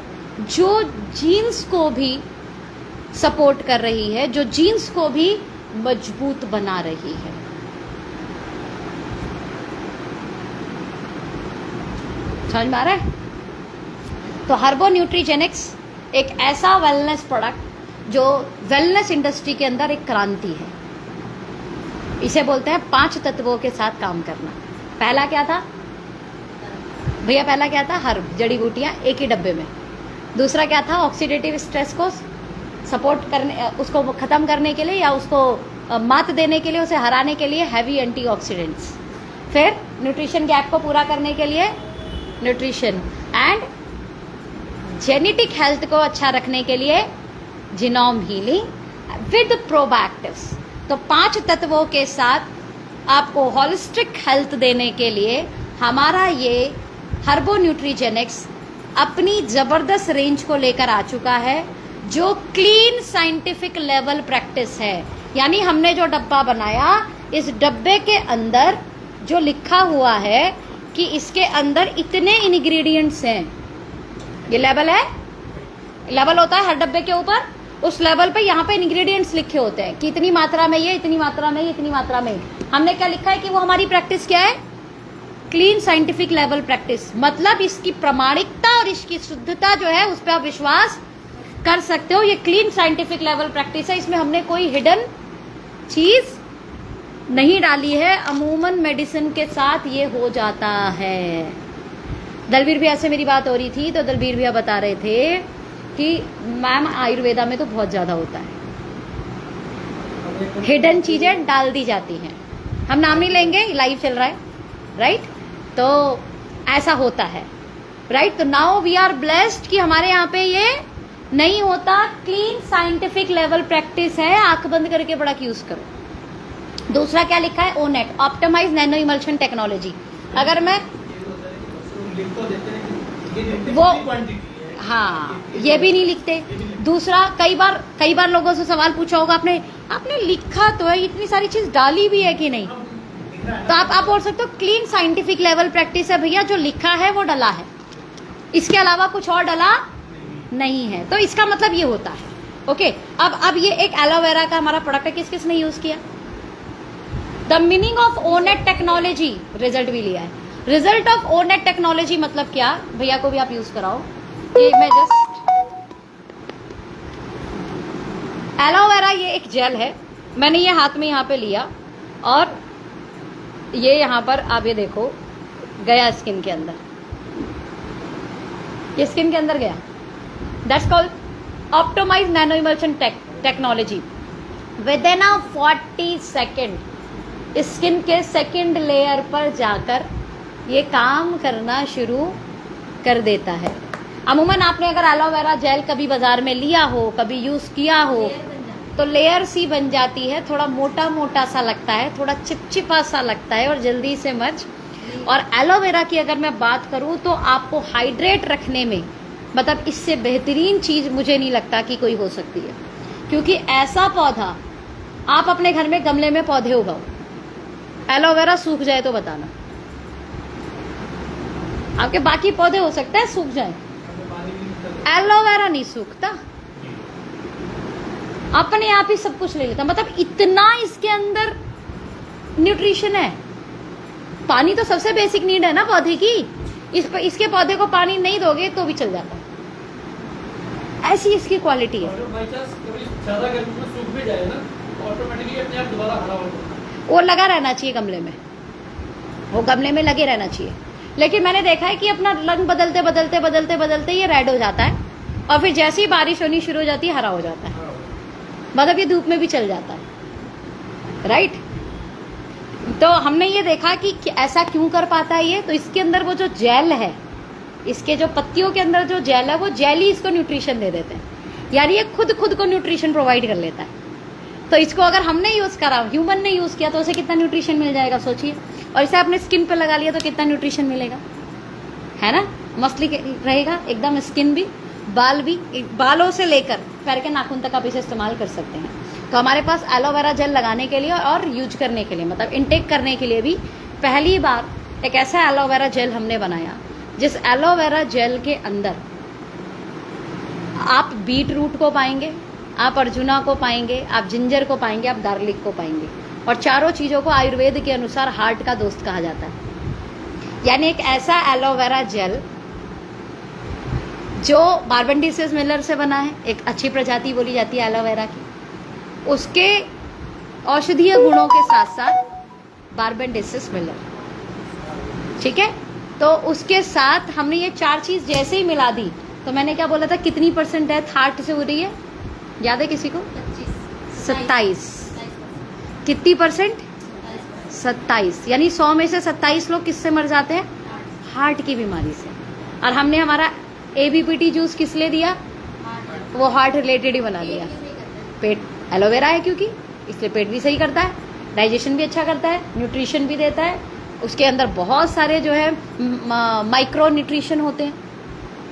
जो जीन्स को भी सपोर्ट कर रही है, जो जीन्स को भी मजबूत बना रही है। समझ में आ रहा है? तो हर्बो न्यूट्रीजेनिक्स एक ऐसा वेलनेस प्रोडक्ट जो वेलनेस इंडस्ट्री के अंदर एक क्रांति है। इसे बोलते हैं 5 तत्वों के साथ काम करना। पहला क्या था भैया? पहला क्या था? हर्ब, जड़ी बूटियां एक ही डब्बे में। दूसरा क्या था? ऑक्सीडेटिव स्ट्रेस को सपोर्ट करने, उसको खत्म करने के लिए या उसको मात देने के लिए, उसे हराने के लिए हैवी एंटीऑक्सीडेंट्स। फिर न्यूट्रिशन गैप को पूरा करने के लिए न्यूट्रिशन, एंड जेनेटिक हेल्थ को अच्छा रखने के लिए जीनोम हीलिंग विद प्रोबैक्टिव्स। तो 5 तत्वों के साथ आपको होलिस्टिक हेल्थ देने के लिए हमारा ये हर्बो न्यूट्रीजेनिक्स अपनी जबरदस्त रेंज को लेकर आ चुका है, जो क्लीन साइंटिफिक लेवल प्रैक्टिस है। यानी हमने जो डब्बा बनाया, इस डब्बे के अंदर जो लिखा हुआ है कि इसके अंदर इतने इंग्रेडिएंट्स हैं, ये लेवल है, लेवल होता है हर डब्बे के ऊपर। उस लेवल पे यहाँ पे इंग्रेडिएंट्स लिखे होते हैं कि इतनी मात्रा में ये, इतनी मात्रा में ये, इतनी मात्रा में। हमने क्या लिखा है कि वो हमारी प्रैक्टिस क्या है? Clean scientific level practice. मतलब इसकी प्रामाणिकता और इसकी शुद्धता जो है उस पर आप विश्वास कर सकते हो। ये क्लीन साइंटिफिक लेवल प्रैक्टिस है, इसमें हमने कोई हिडन चीज नहीं डाली है। अमूमन मेडिसिन के साथ ये हो जाता है। दलबीर भैया से मेरी बात हो रही थी तो दलबीर भैया बता रहे थे कि मैम आयुर्वेदा में तो बहुत ज्यादा होता है, हिडन चीजें डाल दी जाती हैं। हम नाम नहीं लेंगे, लाइव चल रहा है, राइट? तो ऐसा होता है, राइट? तो नाउ वी आर ब्लेस्ड कि हमारे यहाँ पे ये नहीं होता। क्लीन साइंटिफिक लेवल प्रैक्टिस है, आंख बंद करके प्रोडक्ट यूज करो। दूसरा क्या लिखा है? ओनेट, ऑप्टिमाइज नैनो इमल्शन टेक्नोलॉजी। अगर मैं वो, हाँ, ये भी नहीं लिखते। दूसरा, कई बार लोगों से सवाल पूछा होगा आपने लिखा तो है, इतनी सारी चीज डाली भी है कि नहीं? तो आप बोल सकते हो क्लीन साइंटिफिक लेवल प्रैक्टिस है भैया, जो लिखा है वो डला है, इसके अलावा कुछ और डला नहीं है। तो इसका मतलब ये होता है। ओके, अब ये एक एलोवेरा का हमारा प्रोडक्ट है, किसने यूज किया? द मीनिंग ऑफ ओनेट टेक्नोलॉजी, रिजल्ट भी लिया है। रिजल्ट ऑफ ओनेट टेक्नोलॉजी मतलब क्या? भैया को भी आप यूज कराओ। ये मैं जस्ट एलोवेरा, ये एक जेल है, मैंने ये हाथ में यहाँ पे लिया और ये यहाँ पर आप ये देखो गया स्किन के अंदर, ये स्किन के अंदर गया। That's called optimise nano emulsion technology. Within 40 second skin के सेकेंड लेयर पर जाकर ये काम करना शुरू कर देता है। अमूमन आपने अगर एलोवेरा जेल कभी बाजार में लिया हो, कभी यूज किया हो, तो लेयर सी बन जाती है, थोड़ा मोटा मोटा सा लगता है, थोड़ा चिपचिपा सा लगता है और जल्दी से मर्ज। और एलोवेरा की अगर मैं बात करूं तो आपको हाइड्रेट रखने में, मतलब इससे बेहतरीन चीज मुझे नहीं लगता कि कोई हो सकती है। क्योंकि ऐसा पौधा, आप अपने घर में गमले में पौधे उगाओ, एलोवेरा सूख जाए तो बताना। आपके बाकी पौधे हो सकते हैं सूख जाए, एलोवेरा नहीं सूखता, अपने आप ही सब कुछ ले लेता। मतलब इतना इसके अंदर न्यूट्रिशन है। पानी तो सबसे बेसिक नीड है ना पौधे की, इसके पौधे को पानी नहीं दोगे तो भी चल जाता है, ऐसी इसकी क्वालिटी है। ज्यादा गर्मी में सूख भी जाए ना, ऑटोमेटिकली अपने आप दोबारा हरा हो जाता है। वो लगा रहना चाहिए गमले में, वो गमले में लगे रहना चाहिए। लेकिन मैंने देखा है कि अपना रंग बदलते बदलते बदलते बदलते ये रेड हो जाता है और फिर जैसे ही बारिश होनी शुरू हो जाती है हरा हो जाता है। मतलब ये धूप में भी चल जाता है, राइट? तो हमने ये देखा कि ऐसा क्यों कर पाता है ये। तो इसके अंदर वो जो जेल है, इसके जो पत्तियों के अंदर जो जेल है वो जेल ही इसको न्यूट्रिशन दे देते हैं, यानी ये खुद को न्यूट्रिशन प्रोवाइड कर लेता है। तो इसको अगर हमने यूज़ करा, ह्यूमन ने यूज़ किया, तो उसे कितना न्यूट्रिशन मिल जाएगा सोचिए। और इसे अपने स्किन पे लगा लिया तो कितना न्यूट्रिशन मिलेगा, है ना। मसली रहेगा एकदम, स्किन भी, बाल भी, बालों से लेकर पैर के नाखून तक आप इसे इस्तेमाल कर सकते हैं। तो हमारे पास एलोवेरा जेल लगाने के लिए और यूज करने के लिए, मतलब इनटेक करने के लिए भी पहली बार एक ऐसा एलोवेरा जेल हमने बनाया जिस एलोवेरा जेल के अंदर आप बीट रूट को पाएंगे, आप अर्जुना को पाएंगे, आप जिंजर को पाएंगे, आप गार्लिक को पाएंगे। और चारों चीज़ों को आयुर्वेद के अनुसार हार्ट का दोस्त कहा जाता है। यानी एक ऐसा एलोवेरा जेल जो बारबेंडिसेस मिलर से बना है, एक अच्छी प्रजाति बोली जाती है एलोवेरा की, उसके औषधीय गुणों के साथ साथ बारबेंडिसेस मिलर, ठीक है। तो उसके साथ हमने ये चार चीज़ जैसे ही मिला दी, तो मैंने क्या बोला था, कितनी % डेथ हार्ट से हो रही है, याद है किसी को? 27। कितनी %? 27। यानी 100 में से 27 लोग किससे मर जाते हैं? हार्ट की बीमारी से। और हमने हमारा ABPT जूस किस लिए दिया? वो हार्ट रिलेटेड ही बना दिया। पेट, एलोवेरा है क्योंकि, इसलिए पेट भी सही करता है, डाइजेशन भी अच्छा करता है, न्यूट्रिशन भी देता है। उसके अंदर बहुत सारे जो है माइक्रो न्यूट्रिशन होते हैं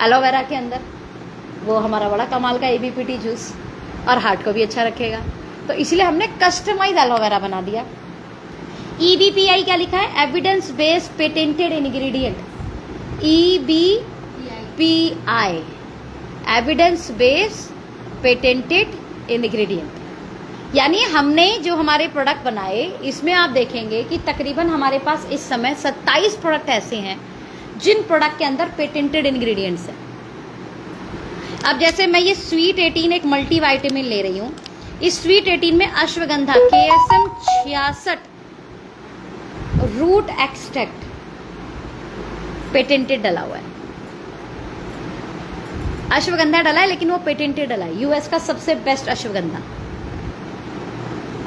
एलोवेरा के अंदर। वो हमारा बड़ा कमाल का ABPT जूस, और हार्ट को भी अच्छा रखेगा। तो इसलिए हमने कस्टमाइज एलोवेरा बना दिया। EBPI क्या लिखा है? Evidence based patented ingredient. EBPI, evidence based patented ingredient. यानी हमने जो हमारे प्रोडक्ट बनाए, इसमें आप देखेंगे कि तकरीबन हमारे पास इस समय 27 प्रोडक्ट ऐसे हैं जिन प्रोडक्ट के अंदर पेटेंटेड इंग्रेडिएंट्स हैं। अब जैसे मैं ये स्वीट 18 एक मल्टी वाइटामिन ले रही हूँ, इस स्वीट 18 में ashwagandha KSM 66 root extract patented डला हुआ है। अश्वगंधा डला है लेकिन वो पेटेंटेड डला है, US का सबसे बेस्ट अश्वगंधा,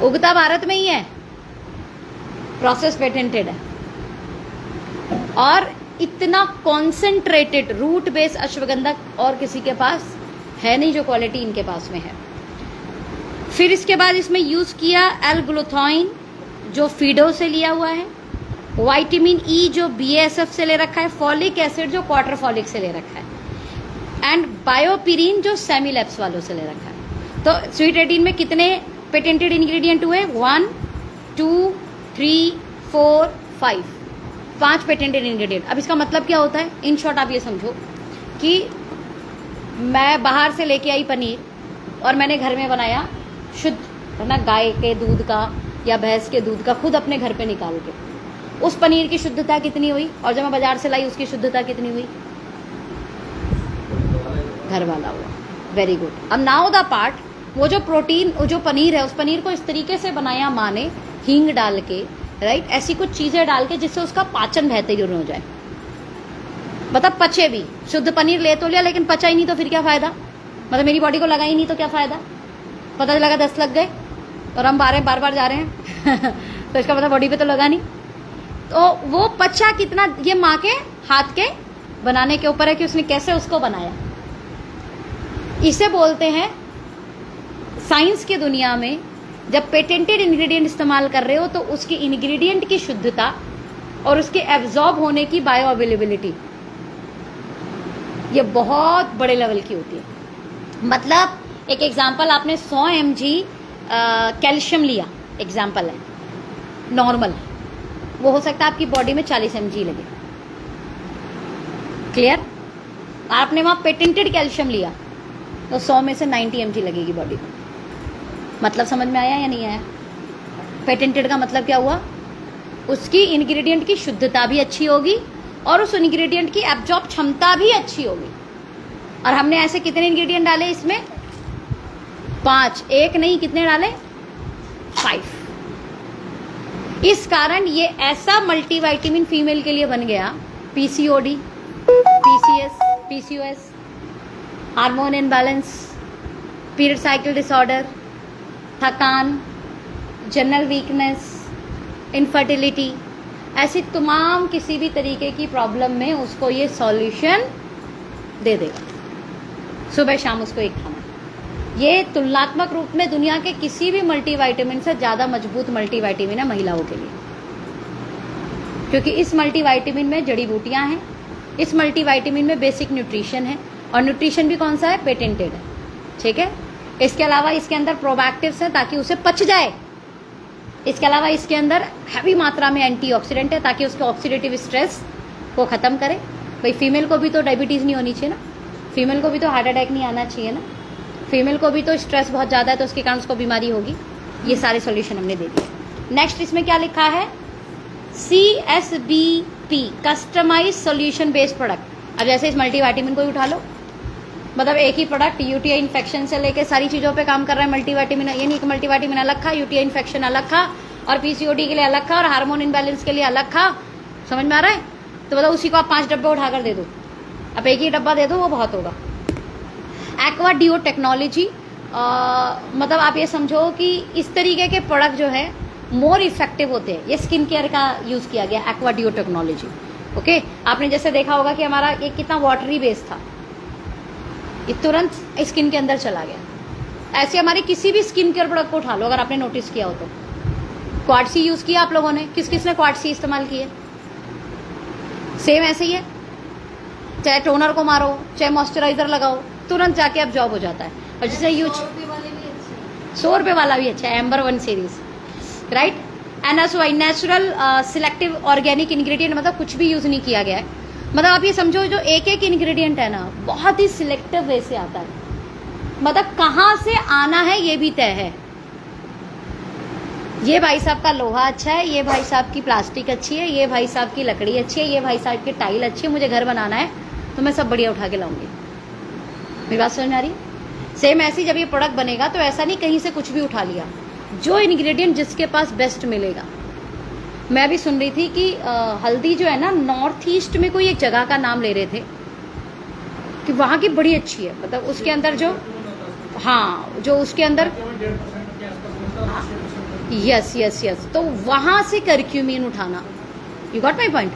उगता भारत में ही है, प्रोसेस पेटेंटेड है। और इतना कॉन्सेंट्रेटेड रूट बेस्ड अश्वगंधा और किसी के पास है नहीं जो क्वालिटी इनके पास में है। फिर इसके बाद इसमें यूज किया एल-ग्लूथाइन जो फीडो से लिया हुआ है, विटामिन E जो BASF से ले रखा है, फॉलिक एसिड जो क्वार्टर फॉलिक से ले रखा है, एंड बायोपिरिन जो सेमिलैब्स वालों से ले रखा है। तो स्वीट 18 में कितने पेटेंटेड इंग्रेडिएंट हुए? 1 2 3 4 5, 5 पेटेंटेड इंग्रेडिएंट। अब इसका मतलब क्या होता है? इन शॉर्ट आप ये समझो कि मैं बाहर से लेके आई पनीर और मैंने घर में बनाया शुद्ध, है ना, गाय के दूध का या भैंस के दूध का, खुद अपने घर पे निकाल के, उस पनीर की शुद्धता कितनी हुई? और जब मैं बाजार से लाई उसकी शुद्धता कितनी हुई? घर वाला हुआ। Very good. अब नाउ द पार्ट, वो जो प्रोटीन, वो जो पनीर है, उस पनीर को इस तरीके से बनाया माँ ने, हींग डाल के, राइट, ऐसी कुछ चीज़ें डाल के जिससे उसका पाचन बेहतरीन हो जाए, मतलब पचे भी। शुद्ध पनीर ले तो लिया लेकिन पचा ही नहीं, तो फिर क्या फ़ायदा? मतलब मेरी बॉडी को लगा ही नहीं तो क्या फ़ायदा? पता लगा 10 लग गए और हम बार बार जा रहे हैं तो इसका मतलब बॉडी पे तो लगा नहीं। तो वो पचा कितना, ये माँ के हाथ के बनाने के ऊपर है कि उसने कैसे उसको बनाया। इसे बोलते हैं साइंस की दुनिया में, जब पेटेंटेड इंग्रेडिएंट इस्तेमाल कर रहे हो तो उसके इंग्रेडिएंट की शुद्धता और उसके एब्जॉर्ब होने की बायो अवेलेबिलिटी, ये बहुत बड़े लेवल की होती है। मतलब एक एग्जांपल, आपने 100 mg कैल्शियम लिया, एग्जांपल है नॉर्मल, वो हो सकता है आपकी बॉडी में 40 mg लगे। क्लियर? आपने वहाँ पेटेंटेड कैल्शियम लिया तो 100 में से 90 mg लगेगी बॉडी में। मतलब समझ में आया या नहीं आया? पेटेंटेड का मतलब क्या हुआ? उसकी इंग्रेडिएंट की शुद्धता भी अच्छी होगी और उस इंग्रेडिएंट की एब्जॉर्ब क्षमता भी अच्छी होगी। और हमने ऐसे कितने इंग्रेडिएंट डाले इसमें? 5। एक नहीं, कितने डाले? 5। इस कारण ये ऐसा मल्टीविटामिन फीमेल के लिए बन गया। PCOD, PCOS, hormone imbalance, period cycle disorder, थकान, जनरल वीकनेस, इनफर्टिलिटी, ऐसी तमाम किसी भी तरीके की प्रॉब्लम में उसको ये सॉल्यूशन दे देगा। सुबह शाम उसको एक खाना। ये तुलनात्मक रूप में दुनिया के किसी भी मल्टीविटामिन से ज़्यादा मजबूत मल्टीविटामिन है महिलाओं के लिए, क्योंकि इस मल्टीविटामिन में जड़ी बूटियां हैं, इस मल्टीविटामिन में बेसिक न्यूट्रिशन है, और न्यूट्रिशन भी कौन सा है? पेटेंटेड है। ठीक है। इसके अलावा इसके अंदर प्रोबैक्टिव्स हैं ताकि उसे पच जाए। इसके अलावा इसके अंदर हैवी मात्रा में एंटीऑक्सीडेंट है ताकि उसके ऑक्सीडेटिव स्ट्रेस को ख़त्म करे। भाई फीमेल को भी तो डायबिटीज़ नहीं होनी चाहिए ना, फीमेल को भी तो हार्ट अटैक नहीं आना चाहिए ना, फीमेल को भी तो स्ट्रेस बहुत ज़्यादा है तो उसके कारण उसको बीमारी होगी। ये सारे सॉल्यूशन हमने दे दिए। नेक्स्ट इसमें क्या लिखा है? CSBP customise solution based product. अब जैसे इस मल्टीविटामिन को ही उठा लो, मतलब एक ही प्रोडक्ट यूटीआई इन्फेक्शन से लेके सारी चीज़ों पे काम कर रहा है मल्टीविटामिन। ये नहीं कि मल्टीविटामिन अलग खा, यूटीआई इन्फेक्शन अलग खा, और पीसीओडी के लिए अलग खा, और हार्मोन इम्बैलेंस के लिए अलग खा। समझ में आ रहा है? तो बताओ उसी को आप 5 डब्बे उठाकर दे दो, अब एक ही डब्बा दे दो वो बहुत होगा। एक्वा डिओ टेक्नोलॉजी, मतलब आप ये समझो कि इस तरीके के प्रोडक्ट जो है मोर इफेक्टिव होते हैं। ये स्किन केयर का यूज़ किया गया एक्वा डिओ टेक्नोलॉजी। ओके, आपने जैसे देखा होगा कि हमारा ये कितना वाटरी बेस था, ये तुरंत स्किन के अंदर चला गया। ऐसे हमारे किसी भी स्किन केयर प्रोडक्ट को उठा लो, अगर आपने नोटिस किया हो तो। क्वाड-सी यूज़ किया आप लोगों ने? किस किस ने क्वाड-सी इस्तेमाल किए? सेम ऐसे ही है, चाहे टोनर को मारो चाहे मॉइस्चराइजर लगाओ, तुरंत जाके अब जॉब हो जाता है। और जिसने यूज 100 रुपये वाला भी अच्छा है, amber 1 series, right. NSOI natural selective organic ingredient, मतलब कुछ भी यूज़ नहीं किया गया है। मतलब आप ये समझो जो एक एक इंग्रेडिएंट है ना बहुत ही सिलेक्टिव वे से आता है, मतलब कहाँ से आना है ये भी तय है। ये भाई साहब का लोहा अच्छा है, ये भाई साहब की प्लास्टिक अच्छी है, ये भाई साहब की लकड़ी अच्छी है, ये भाई साहब की टाइल अच्छी है, मुझे घर बनाना है तो मैं सब बढ़िया उठा के लाऊंगी। मेरी बात समझ में आ रही है? सेम ऐसी जब ये प्रोडक्ट बनेगा तो ऐसा नहीं कहीं से कुछ भी उठा लिया, जो इंग्रेडिएंट जिसके पास बेस्ट मिलेगा। मैं अभी सुन रही थी कि हल्दी जो है ना नॉर्थ ईस्ट में कोई एक जगह का नाम ले रहे थे कि वहाँ की बड़ी अच्छी है, मतलब उसके अंदर जो, हाँ जो उसके अंदर, यस यस यस, तो वहाँ से करक्यूमिन उठाना। You got my point.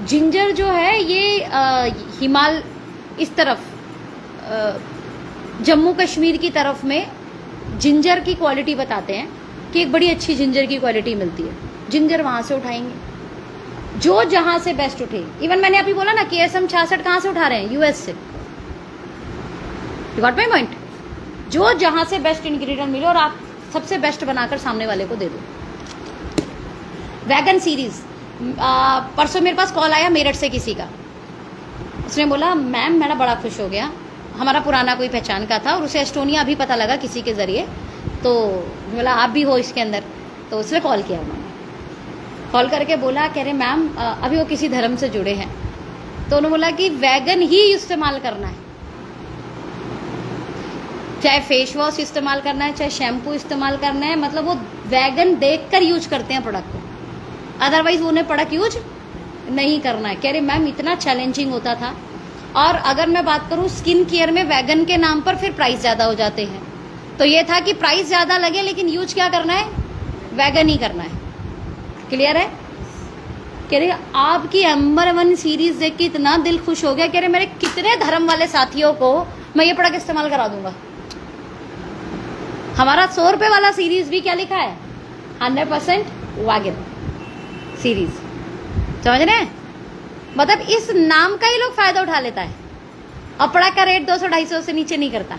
Ginger जो है ये हिमाल इस तरफ जम्मू कश्मीर की तरफ में जिंजर की क्वालिटी बताते हैं कि एक बड़ी अच्छी जिंजर की क्वालिटी मिलती है, जिंजर वहाँ से उठाएंगे जो जहाँ से बेस्ट उठे। इवन मैंने अभी बोला ना KSM 66 कहाँ से उठा रहे हैं? US से। You got my point. जो जहाँ से बेस्ट इंग्रेडिएंट मिले और आप सबसे बेस्ट बनाकर सामने वाले को दे दो। वैगन सीरीज, परसों मेरे पास कॉल आया मेरठ से किसी का, उसने बोला मैम मैं बड़ा खुश हो गया, हमारा पुराना कोई पहचान का था और उसे एस्टोनिया अभी पता लगा किसी के ज़रिए, तो बोला आप भी हो इसके अंदर, तो उसने कॉल किया। उन्होंने कॉल करके बोला, कह रहे मैम अभी वो किसी धर्म से जुड़े हैं, तो उन्होंने बोला कि वैगन ही इस्तेमाल करना है, चाहे फेस वॉश इस्तेमाल करना है चाहे शैम्पू इस्तेमाल करना है, मतलब वो वैगन देखकर यूज करते हैं प्रोडक्ट को, अदरवाइज उन्हें प्रोडक्ट यूज नहीं करना है। कह रहे मैम इतना चैलेंजिंग होता था, और अगर मैं बात करूं स्किन केयर में वैगन के नाम पर फिर प्राइस ज़्यादा हो जाते हैं, तो ये था कि प्राइस ज़्यादा लगे लेकिन यूज क्या करना है? वैगन ही करना है। क्लियर है? कह रहे आपकी एम्बर 1 सीरीज देख के इतना दिल खुश हो गया, कह रहे मेरे कितने धर्म वाले साथियों को मैं ये प्रोडक्ट इस्तेमाल करा दूंगा। हमारा 100 रुपये वाला सीरीज भी क्या लिखा है? 100% वैगन सीरीज। समझ रहे हैं? मतलब इस नाम का ही लोग फायदा उठा लेता है, और प्रोडक्ट का रेट 200-250 से नीचे नहीं करता।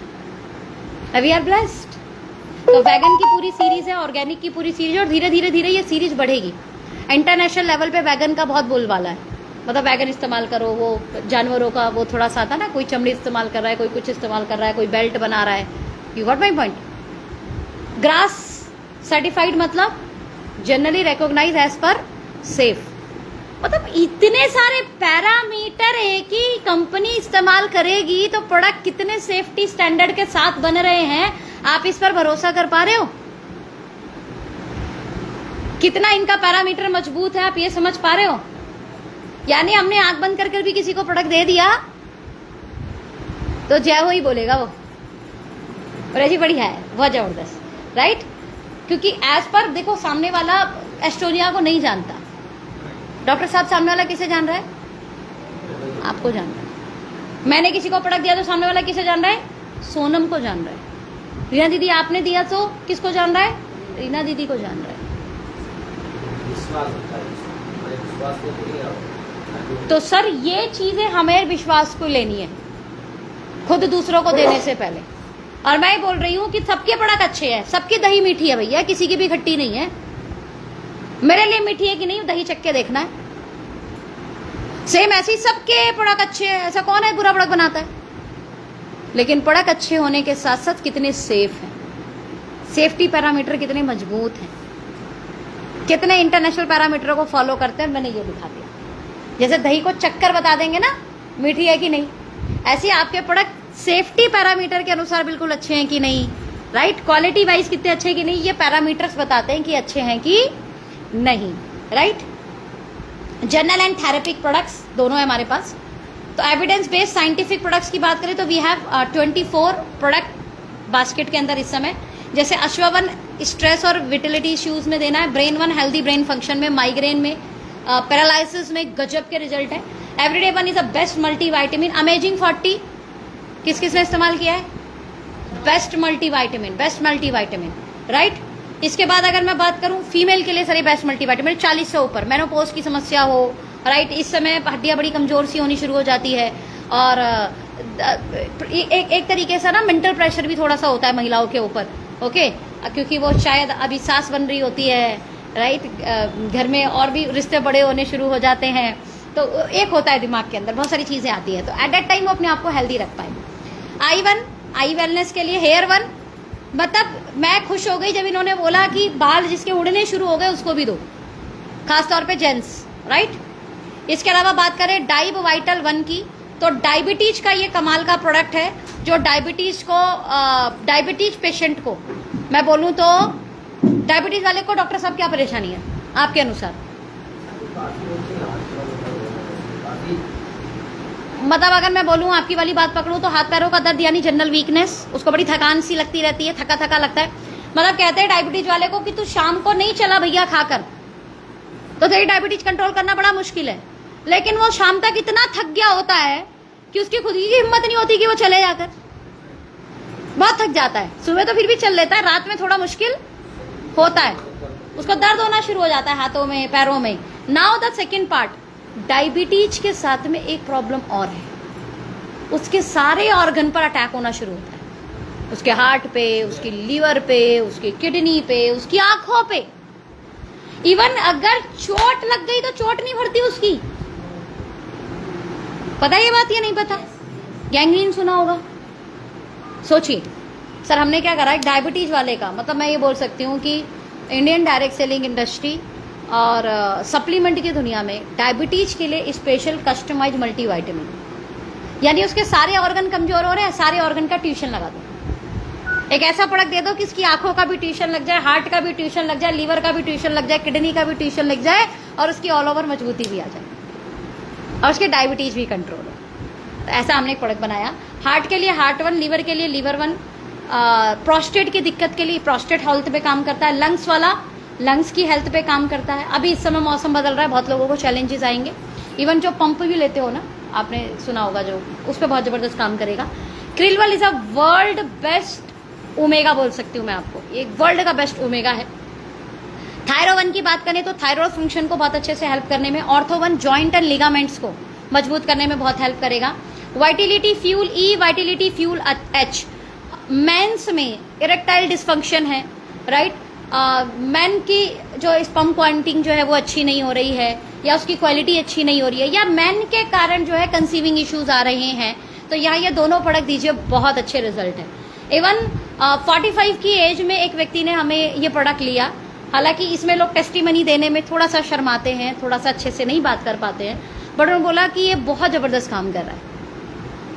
We are blessed. तो वैगन की पूरी सीरीज है, ऑर्गेनिक की पूरी सीरीज है, और धीरे धीरे धीरे ये सीरीज बढ़ेगी। इंटरनेशनल लेवल पे वैगन का बहुत बोलबाला है, मतलब वैगन इस्तेमाल करो, वो जानवरों का वो थोड़ा सा था ना, कोई चमड़ी इस्तेमाल कर रहा है, कोई कुछ इस्तेमाल कर रहा है, कोई बेल्ट बना रहा है। You got my point. GRAS certified मतलब जनरली रिकॉग्नाइज एज पर सेफ, मतलब इतने सारे पैरामीटर एक ही कंपनी इस्तेमाल करेगी तो प्रोडक्ट कितने सेफ्टी स्टैंडर्ड के साथ बन रहे हैं, आप इस पर भरोसा कर पा रहे हो? कितना इनका पैरामीटर मजबूत है, आप ये समझ पा रहे हो? यानी हमने आंख बंद कर भी किसी को प्रोडक्ट दे दिया तो जय हो ही बोलेगा वो, और ऐसी बढ़िया है, बहुत जबरदस्त, राइट? क्योंकि एज पर देखो सामने वाला एस्टोनिया को नहीं जानता, डॉक्टर साहब सामने वाला किसे जान रहा है? आपको जान रहा है। मैंने किसी को प्रोडक्ट दिया तो सामने वाला किसे जान रहा है? सोनम को जान रहा है। रीना दीदी आपने दिया तो किसको जान रहा है? रीना दीदी को जान रहा है। विश्वास होता है, हमारे विश्वास को नहीं रहा। तो सर ये चीजें हमें विश्वास को लेनी है खुद दूसरों को देने से पहले। और मैं बोल रही हूँ कि सबके प्रोडक्ट अच्छे हैं, सबकी दही मीठी है भैया, किसी की भी खट्टी नहीं है। मेरे लिए मीठी है कि नहीं दही चख के देखना है। सेम ऐसे ही सबके प्रोडक्ट अच्छे हैं, ऐसा कौन है बुरा प्रोडक्ट बनाता है? लेकिन प्रोडक्ट अच्छे होने के साथ साथ कितने सेफ हैं, सेफ्टी पैरामीटर कितने मजबूत हैं, कितने इंटरनेशनल पैरामीटरों को फॉलो करते हैं, मैंने ये दिखा दिया। जैसे दही को चक्कर बता देंगे ना मीठी है कि नहीं, ऐसे आपके प्रोडक्ट सेफ्टी पैरामीटर के अनुसार बिल्कुल अच्छे हैं कि नहीं, राइट? क्वालिटी वाइज कितने अच्छे हैं कि नहीं, ये पैरामीटर्स बताते हैं कि अच्छे हैं कि नहीं, राइट? जनरल एंड थेरेपिक प्रोडक्ट्स दोनों है हमारे पास। तो एविडेंस बेस्ड साइंटिफिक प्रोडक्ट्स की बात करें तो वी हैव 24 प्रोडक्ट बास्केट के अंदर इस समय। जैसे अश्ववन स्ट्रेस और विटिलिटी इश्यूज में देना है, brain one healthy brain function में, माइग्रेन में, पैरालिसिस में गजब के रिजल्ट है। Everyday one is a best multivitamin. Amazing 40 किस किस ने इस्तेमाल किया है? Best multivitamin, right? इसके बाद अगर मैं बात करूं फीमेल के लिए सारे बेस्ट मल्टीविटामिन 40 से ऊपर। मेनोपॉज की समस्या हो, राइट, इस समय हड्डियां बड़ी कमजोर सी होनी शुरू हो जाती है, और एक तरीके से ना मेंटल प्रेशर भी थोड़ा सा होता है महिलाओं के ऊपर, ओके, क्योंकि वो शायद अभी सास बन रही होती है, राइट, घर में और भी रिश्ते बड़े होने शुरू हो जाते हैं, तो एक होता है दिमाग के अंदर बहुत सारी चीजें आती है, तो एट दैट टाइम वो अपने आप को हेल्दी रख पाए। आई वेलनेस के लिए हेयर वन, मतलब मैं खुश हो गई जब इन्होंने बोला कि बाल जिसके उड़ने शुरू हो गए उसको भी दो, खासतौर पे जेंट्स, राइट? इसके अलावा बात करें डाइब वाइटल वन की, तो डायबिटीज का ये कमाल का प्रोडक्ट है जो डायबिटीज पेशेंट को, मैं बोलूं तो डायबिटीज वाले को डॉक्टर साहब क्या परेशानी है आपके अनुसार? मतलब अगर मैं बोलूं आपकी वाली बात पकड़ूं तो हाथ पैरों का दर्द यानी जनरल वीकनेस, उसको बड़ी थकान सी लगती रहती है, थका थका लगता है। मतलब कहते हैं डायबिटीज वाले को कि तू शाम को नहीं चला भैया खाकर, तो तेरी डायबिटीज कंट्रोल करना बड़ा मुश्किल है। लेकिन वो शाम तक इतना थक गया होता है कि उसकी खुद की हिम्मत नहीं होती कि वो चले जाकर, बहुत थक जाता है। सुबह तो फिर भी चल लेता है, रात में थोड़ा मुश्किल होता है, उसको दर्द होना शुरू हो जाता है हाथों में पैरों में। Now the second part, diabetes के साथ में एक प्रॉब्लम और है, उसके सारे ऑर्गन पर अटैक होना शुरू होता है, उसके हार्ट पे, उसकी लीवर पे, उसकी किडनी पे, उसकी आंखों पे। इवन अगर चोट लग गई तो चोट नहीं भरती उसकी, पता ये बात? ये नहीं पता? गैंग्रीन सुना होगा। सोचिए सर, हमने क्या करा, एक डायबिटीज वाले का, मतलब मैं ये बोल सकती हूँ कि इंडियन डायरेक्ट सेलिंग इंडस्ट्री और सप्लीमेंट की दुनिया में डायबिटीज के लिए स्पेशल कस्टमाइज मल्टीविटामिन, यानी उसके सारे ऑर्गन कमजोर हो रहे हैं, सारे ऑर्गन का ट्यूशन लगा दो। एक ऐसा प्रोडक्ट दे दो कि इसकी आंखों का भी ट्यूशन लग जाए, हार्ट का भी ट्यूशन लग जाए, लीवर का भी ट्यूशन लग जाए, किडनी का भी ट्यूशन लग जाए, और उसकी ऑल ओवर मजबूती भी आ जाए, और उसके डायबिटीज भी कंट्रोल हो। तो ऐसा हमने एक प्रोडक्ट बनाया। हार्ट के लिए हार्ट वन, लीवर के लिए लीवर वन, प्रोस्टेट की दिक्कत के लिए प्रोस्टेट हेल्थ पे काम करता है, लंग्स वाला लंग्स की हेल्थ पे काम करता है। अभी इस समय मौसम बदल रहा है, बहुत लोगों को चैलेंजेस आएंगे, इवन जो पंप भी लेते हो ना, आपने सुना होगा, जो उस पर बहुत जबरदस्त काम करेगा। Krill oil is a world best omega बोल सकती हूँ मैं आपको, ये वर्ल्ड का बेस्ट ओमेगा है। थायरोवन की बात करें तो थायरॉयड फंक्शन को बहुत अच्छे से हेल्प करने में, ऑर्थोवन जॉइंट एंड लिगामेंट्स को मजबूत करने में बहुत हेल्प करेगा। वाइटिलिटी फ्यूल ई, वाइटिलिटी फ्यूल एच, मेंस में इरेक्टाइल डिसफंक्शन है, राइट, मैन की जो स्पर्म क्वांटिटी जो है वो अच्छी नहीं हो रही है, या उसकी क्वालिटी अच्छी नहीं हो रही है, या मैन के कारण जो है कंसीविंग इश्यूज आ रहे हैं, तो यहाँ ये दोनों प्रोडक्ट दीजिए, बहुत अच्छे रिजल्ट है। इवन 45 की एज में एक व्यक्ति ने हमें ये प्रोडक्ट लिया, हालांकि इसमें लोग टेस्टिमनी देने में थोड़ा सा शर्माते हैं, थोड़ा सा अच्छे से नहीं बात कर पाते हैं, बट उन्होंने बोला कि ये बहुत ज़बरदस्त काम कर रहा है।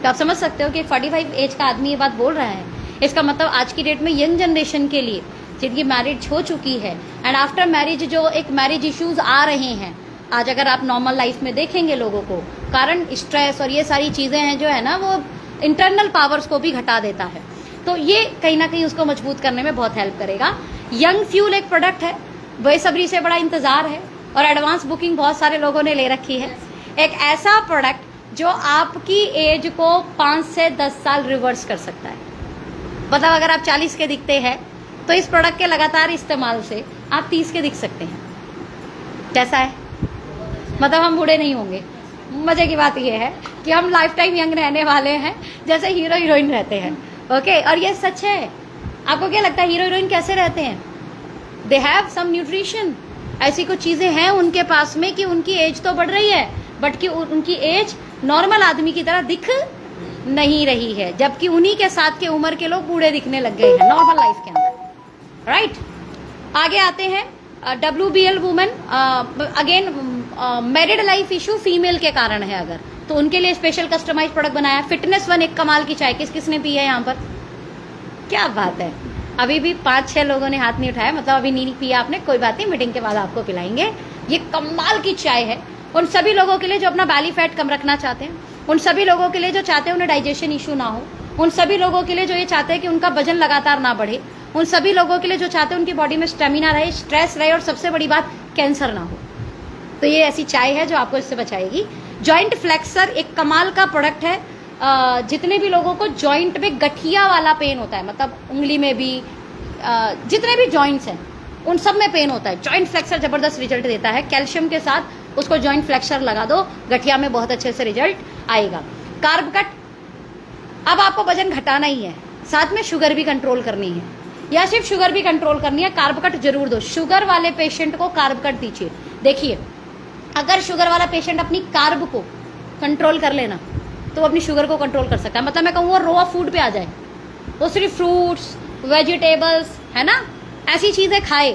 तो आप समझ सकते हो कि 45 एज का आदमी ये बात बोल रहा है, इसका मतलब आज की डेट में यंग जनरेशन के लिए जिनकी मैरिज हो चुकी है एंड आफ्टर मैरिज जो एक मैरिज इश्यूज आ रहे हैं, आज अगर आप नॉर्मल लाइफ में देखेंगे लोगों को, कारण स्ट्रेस और ये सारी चीज़ें हैं जो है ना, वो इंटरनल पावर्स को भी घटा देता है, तो ये कहीं ना कहीं उसको मजबूत करने में बहुत हेल्प करेगा। यंग फ्यूल एक प्रोडक्ट है, बेसब्री से बड़ा इंतजार है, और एडवांस बुकिंग बहुत सारे लोगों ने ले रखी है। एक ऐसा प्रोडक्ट जो आपकी एज को 5 से 10 साल रिवर्स कर सकता है। मतलब अगर आप 40 के दिखते हैं तो इस प्रोडक्ट के लगातार इस्तेमाल से आप 30 के दिख सकते हैं। कैसा है? मतलब हम बूढ़े नहीं होंगे। मजे की बात यह है कि हम लाइफ टाइम यंग रहने वाले हैं, जैसे हीरो हीरोइन रहते हैं। ओके, और ये सच है। आपको क्या लगता है हीरो हीरोइन कैसे रहते हैं? They have some nutrition. ऐसी कुछ चीजें हैं उनके पास में कि उनकी एज तो बढ़ रही है बट कि उनकी एज नॉर्मल आदमी की तरह दिख नहीं रही है, जबकि उन्हीं के साथ के उम्र के लोग बूढ़े दिखने लग गए हैं नॉर्मल लाइफ के अंदर। राइट, आगे आते हैं। WBL women, again married life issue female के कारण है अगर, तो उनके लिए स्पेशल कस्टमाइज प्रोडक्ट बनाया। फिटनेस वन, एक कमाल की चाय। किसने पी है यहाँ पर? क्या बात है, अभी भी 5-6 लोगों ने हाथ नहीं उठाया। मतलब अभी नहीं पिया आपने, कोई बात नहीं, मीटिंग के बाद आपको पिलाएंगे। ये कमाल की चाय है उन सभी लोगों के लिए जो अपना बैली फैट कम रखना चाहते हैं, उन सभी लोगों के लिए जो चाहते हैं उन्हें डाइजेशन इशू ना हो, उन सभी लोगों के लिए जो ये चाहते हैं कि उनका वजन लगातार ना बढ़े, उन सभी लोगों के लिए जो चाहते हैं उनकी बॉडी में स्टेमिना रहे, स्ट्रेस रहे, और सबसे बड़ी बात कैंसर ना हो। तो ये ऐसी चाय है जो आपको इससे बचाएगी। जॉइंट फ्लेक्सर एक कमाल का प्रोडक्ट है। जितने भी लोगों को जॉइंट में गठिया वाला पेन होता है, मतलब उंगली में भी, जितने भी जॉइंट्स हैं उन सब में पेन होता है, जॉइंट फ्लेक्सर जबरदस्त रिजल्ट देता है। कैल्शियम के साथ उसको जॉइंट फ्लेक्सर लगा दो, गठिया में बहुत अच्छे से रिजल्ट आएगा। कार्ब कट, अब आपको वजन घटाना ही है, साथ में शुगर भी कंट्रोल करनी है, या सिर्फ शुगर भी कंट्रोल करनी है, कार्ब कट जरूर दो। शुगर वाले पेशेंट को कार्ब कट दीजिए। देखिए, अगर शुगर वाला पेशेंट अपनी कार्ब को कंट्रोल कर लेना तो वो अपनी शुगर को कंट्रोल कर सकता है। मतलब मैं कहूँ वो रॉ फूड पे आ जाए, वो सिर्फ फ्रूट्स, वेजिटेबल्स, है ना, ऐसी चीजें खाए,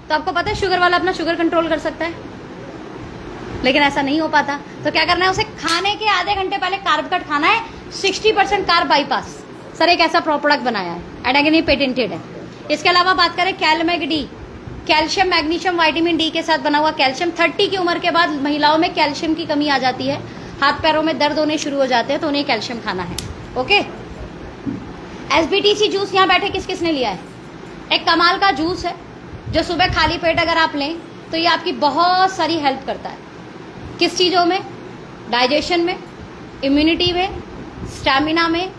तो आपको पता है शुगर वाला अपना शुगर कंट्रोल कर सकता है। लेकिन ऐसा नहीं हो पाता, तो क्या करना है, उसे खाने के आधे घंटे पहले कार्ब कट खाना है। 60% कार्ब बाईपास सर एक ऐसा प्रोडक्ट बनाया है, एंड अगेन ये पेटेंटेड है। इसके अलावा बात करें कैलमैग D, calcium, magnesium, vitamin D के साथ बना हुआ कैल्शियम। 30 की उम्र के बाद महिलाओं में कैल्शियम की कमी आ जाती है, हाथ पैरों में दर्द होने शुरू हो जाते हैं, तो उन्हें कैल्शियम खाना है। ओके, SBTC जूस यहाँ बैठे किस किसने लिया है? एक कमाल का जूस है जो सुबह खाली पेट अगर आप लें तो ये आपकी बहुत सारी हेल्प करता है। किस चीज़ों में? डाइजेशन में, इम्यूनिटी में, स्टैमिना में,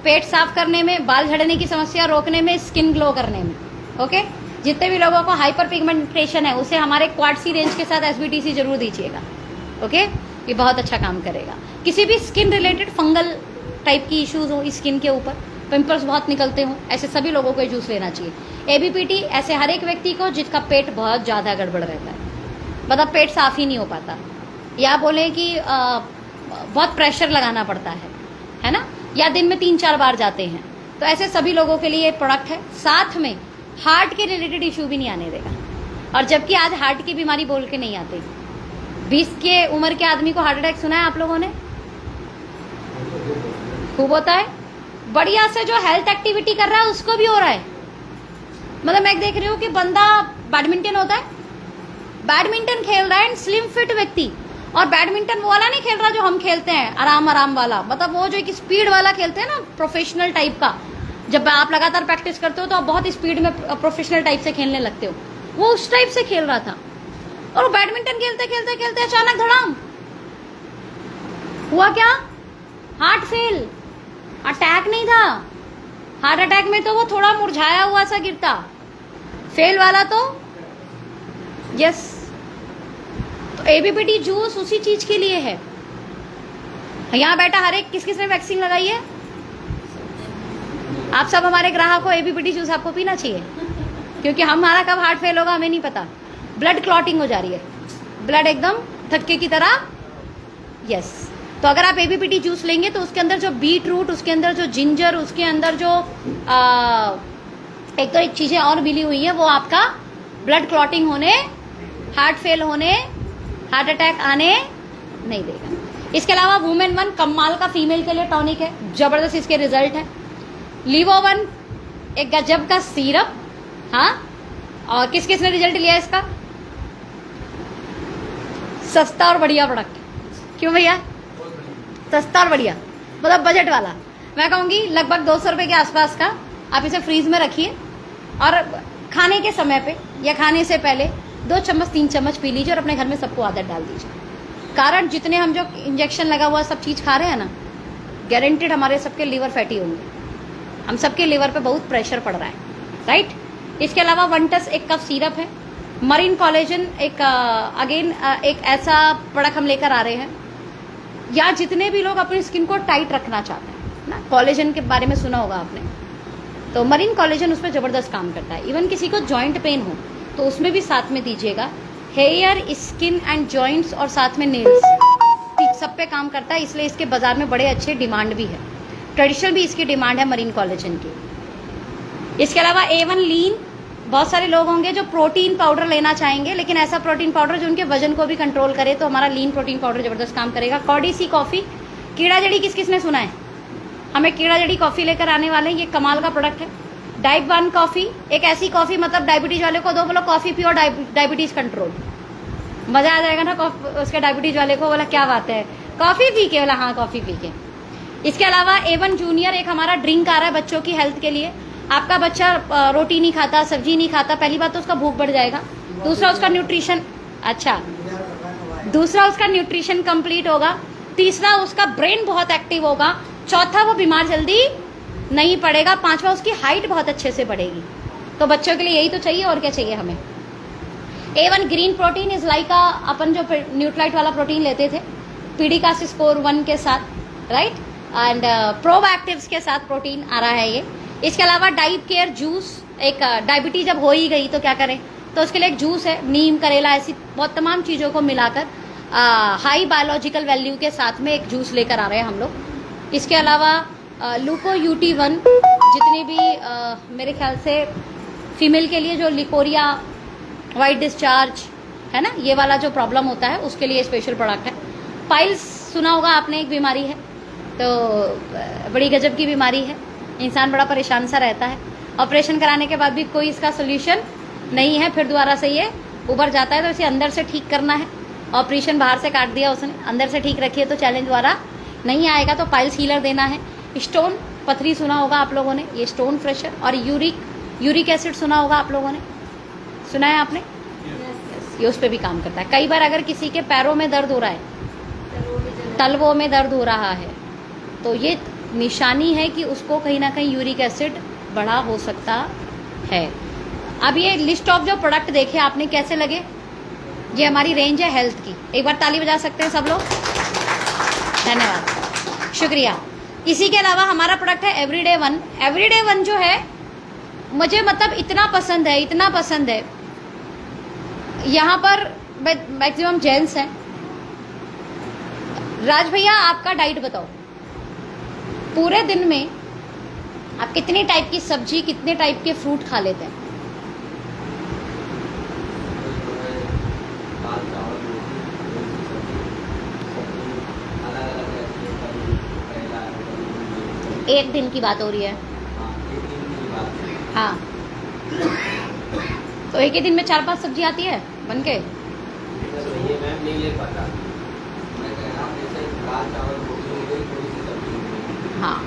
पेट साफ करने में, बाल झड़ने की समस्या रोकने में, स्किन ग्लो करने में। ओके, जितने भी लोगों को हाइपर पिगमेंटेशन है उसे हमारे क्वार्टसी रेंज के साथ SBTC जरूर दीजिएगा। ओके, ये बहुत अच्छा काम करेगा। किसी भी स्किन रिलेटेड फंगल टाइप की इश्यूज हो स्किन के ऊपर, पिंपल्स बहुत निकलते हो, ऐसे सभी लोगों को ये जूस लेना चाहिए। ABPT, ऐसे हर एक व्यक्ति को जिसका पेट बहुत ज़्यादा गड़बड़ रहता है, मतलब पेट साफ ही नहीं हो पाता, या बोले कि बहुत प्रेशर लगाना पड़ता है ना, या दिन में 3-4 बार जाते हैं, तो ऐसे सभी लोगों के लिए ये प्रोडक्ट है। साथ में हार्ट के रिलेटेड इशू भी नहीं आने देगा, और जबकि आज हार्ट की बीमारी बोल के नहीं आती। 20 के उम्र के आदमी को हार्ट अटैक सुना है आप लोगों ने? खूब होता है। बढ़िया से जो हेल्थ एक्टिविटी कर रहा है उसको भी हो रहा है। मतलब मैं देख रही हूँ कि बंदा बैडमिंटन होता है, बैडमिंटन खेल रहा है, स्लिम फिट व्यक्ति, और बैडमिंटन वो वाला नहीं खेल रहा जो हम खेलते हैं आराम आराम वाला, मतलब वो जो एक स्पीड वाला खेलते हैं ना, प्रोफेशनल टाइप का। जब आप लगातार प्रैक्टिस करते हो तो आप बहुत स्पीड में प्रोफेशनल टाइप से खेलने लगते हो, वो उस टाइप से खेल रहा था। और वो बैडमिंटन खेलते खेलते खेलते अचानक धड़ाम हुआ, क्या? Heart fail. अटैक नहीं था, हार्ट अटैक में तो वो थोड़ा मुरझाया हुआ सा गिरता, फेल वाला तो यस। तो ABPT जूस उसी चीज के लिए है। यहाँ बैठा हर एक, किस किसने वैक्सीन लगाई है? आप सब हमारे ग्राहक हो, ABPT जूस आपको पीना चाहिए, क्योंकि हमारा कब हार्ट फेल होगा हमें नहीं पता। ब्लड क्लॉटिंग हो जा रही है, ब्लड एकदम थक्के की तरह। यस, तो अगर आप ABPT जूस लेंगे तो उसके अंदर जो बीट रूट, उसके अंदर जो जिंजर, उसके अंदर जो एक तो एक चीजें और मिली हुई है, वो आपका ब्लड क्लॉटिंग होने, हार्ट फेल होने, हार्ट अटैक आने नहीं देगा। इसके अलावा वुमेन वन कमाल का फीमेल के लिए टॉनिक है, जबरदस्त इसके रिजल्ट है। लिवो वन एक गजब का सीरप, हाँ, और किस किस ने रिजल्ट लिया इसका? सस्ता और बढ़िया प्रोडक्ट। क्यों भैया? सस्ता और बढ़िया, मतलब बजट वाला। मैं कहूँगी लगभग 200 रुपये के आसपास का। आप इसे फ्रीज में रखिए और खाने के समय पे या खाने से पहले 2 चम्मच 3 चम्मच पी लीजिए और अपने घर में सबको आदत डाल दीजिए। कारण जितने हम जो इंजेक्शन लगा हुआ सब चीज़ खा रहे हैं ना, गारंटेड हमारे सबके लीवर फैटी होंगे, हम सबके लीवर पे बहुत प्रेशर पड़ रहा है, राइट। इसके अलावा 1 टस एक कप सिरप है। मरीन कोलेजन एक अगेन एक ऐसा प्रोडक्ट हम लेकर आ रहे हैं, या जितने भी लोग अपनी स्किन को टाइट रखना चाहते हैं ना, कोलेजन के बारे में सुना होगा आपने, तो मरीन कोलेजन उसमें ज़बरदस्त काम करता है। इवन किसी को जॉइंट पेन हो तो उसमें भी साथ में दीजिएगा। हेयर, स्किन एंड जॉइंट्स और साथ में नेल्स सब पे काम करता है, इसलिए इसके बाजार में बड़े अच्छे डिमांड भी है। ट्रेडिशनल भी इसकी डिमांड है मरीन कोलेजन की। इसके अलावा A1 लीन, बहुत सारे लोग होंगे जो प्रोटीन पाउडर लेना चाहेंगे, लेकिन ऐसा प्रोटीन पाउडर जो उनके वजन को भी कंट्रोल करे, तो हमारा लीन प्रोटीन पाउडर जबरदस्त काम करेगा। कॉडी सी कॉफ़ी, कीड़ा जड़ी किस किस ने सुना है, हमें कीड़ा जड़ी कॉफ़ी लेकर आने वाले हैं, ये कमाल का प्रोडक्ट है। डाइब 1 कॉफ़ी, एक ऐसी कॉफ़ी मतलब डायबिटीज़ वाले को दो, बोलो कॉफ़ी पियो डायबिटीज़ कंट्रोल, मज़ा आ जाएगा ना। उसके डायबिटीज़ वाले को बोला क्या बात है कॉफ़ी पी के, बोला हाँ कॉफ़ी पी के। इसके अलावा A1 जूनियर एक हमारा ड्रिंक आ रहा है बच्चों की हेल्थ के लिए। आपका बच्चा रोटी नहीं खाता, सब्जी नहीं खाता, पहली बात तो उसका भूख बढ़ जाएगा, दूसरा उसका न्यूट्रिशन कंप्लीट होगा, तीसरा उसका ब्रेन बहुत एक्टिव होगा, चौथा वो बीमार जल्दी नहीं पड़ेगा, पांचवा उसकी हाइट बहुत अच्छे से बढ़ेगी। तो बच्चों के लिए यही तो चाहिए, और क्या चाहिए हमें। A1 green protein is like अपन जो न्यूट्राइट वाला प्रोटीन लेते थे पीडिकासिस स्कोर 1 के साथ, राइट, एंड प्रोबैक्टिव्स के साथ प्रोटीन आ रहा है ये। इसके अलावा डाइब केयर जूस, एक डायबिटीज जब हो ही गई तो क्या करें, तो उसके लिए एक जूस है, नीम करेला ऐसी बहुत तमाम चीज़ों को मिलाकर हाई बायोलॉजिकल वैल्यू के साथ में एक जूस लेकर आ रहे हैं हम लोग। इसके अलावा लूको UT1, जितनी भी मेरे ख्याल से फीमेल के लिए जो लिकोरिया, वाइट डिस्चार्ज है ना, ये वाला जो प्रॉब्लम होता है उसके लिए स्पेशल प्रोडक्ट है। पाइल्स सुना होगा आपने, एक बीमारी है, तो बड़ी गजब की बीमारी है, इंसान बड़ा परेशान सा रहता है, ऑपरेशन कराने के बाद भी कोई इसका सोल्यूशन नहीं है, फिर दोबारा से ये उभर जाता है, तो इसे अंदर से ठीक करना है। ऑपरेशन बाहर से काट दिया उसने, अंदर से ठीक रखिए तो चैलेंज द्वारा नहीं आएगा, तो पाइल्स हीलर देना है। स्टोन पथरी सुना होगा आप लोगों ने, ये स्टोन फ्रेशर, और यूरिक एसिड सुना होगा आप लोगों ने, सुना है आपने, ये उस पर भी काम करता है। कई बार अगर किसी के पैरों में दर्द हो रहा है, तलवों में दर्द हो रहा है, तो ये निशानी है कि उसको कहीं ना कहीं यूरिक एसिड बढ़ा हो सकता है। अब ये लिस्ट ऑफ जो प्रोडक्ट देखे आपने कैसे लगे, ये हमारी रेंज है हेल्थ की, एक बार ताली बजा सकते हैं सब लोग, धन्यवाद, शुक्रिया। इसी के अलावा हमारा प्रोडक्ट है एवरीडे वन जो है मुझे मतलब इतना पसंद है, यहाँ पर मैक्सिमम जेंट्स हैं। राज भैया आपका डाइट बताओ, पूरे दिन में आप कितने टाइप की सब्जी, कितने टाइप के फ्रूट खा लेते हैं? एक दिन की बात हो रही है, हाँ, तो एक ही दिन में 4-5 सब्जी आती है बन के। ये मैम नहीं ले पाता, मैं कह रहा हूँ जैसे दाल चावल रोटी हो गई, थोड़ी सी सब्जी हो गई, हाँ,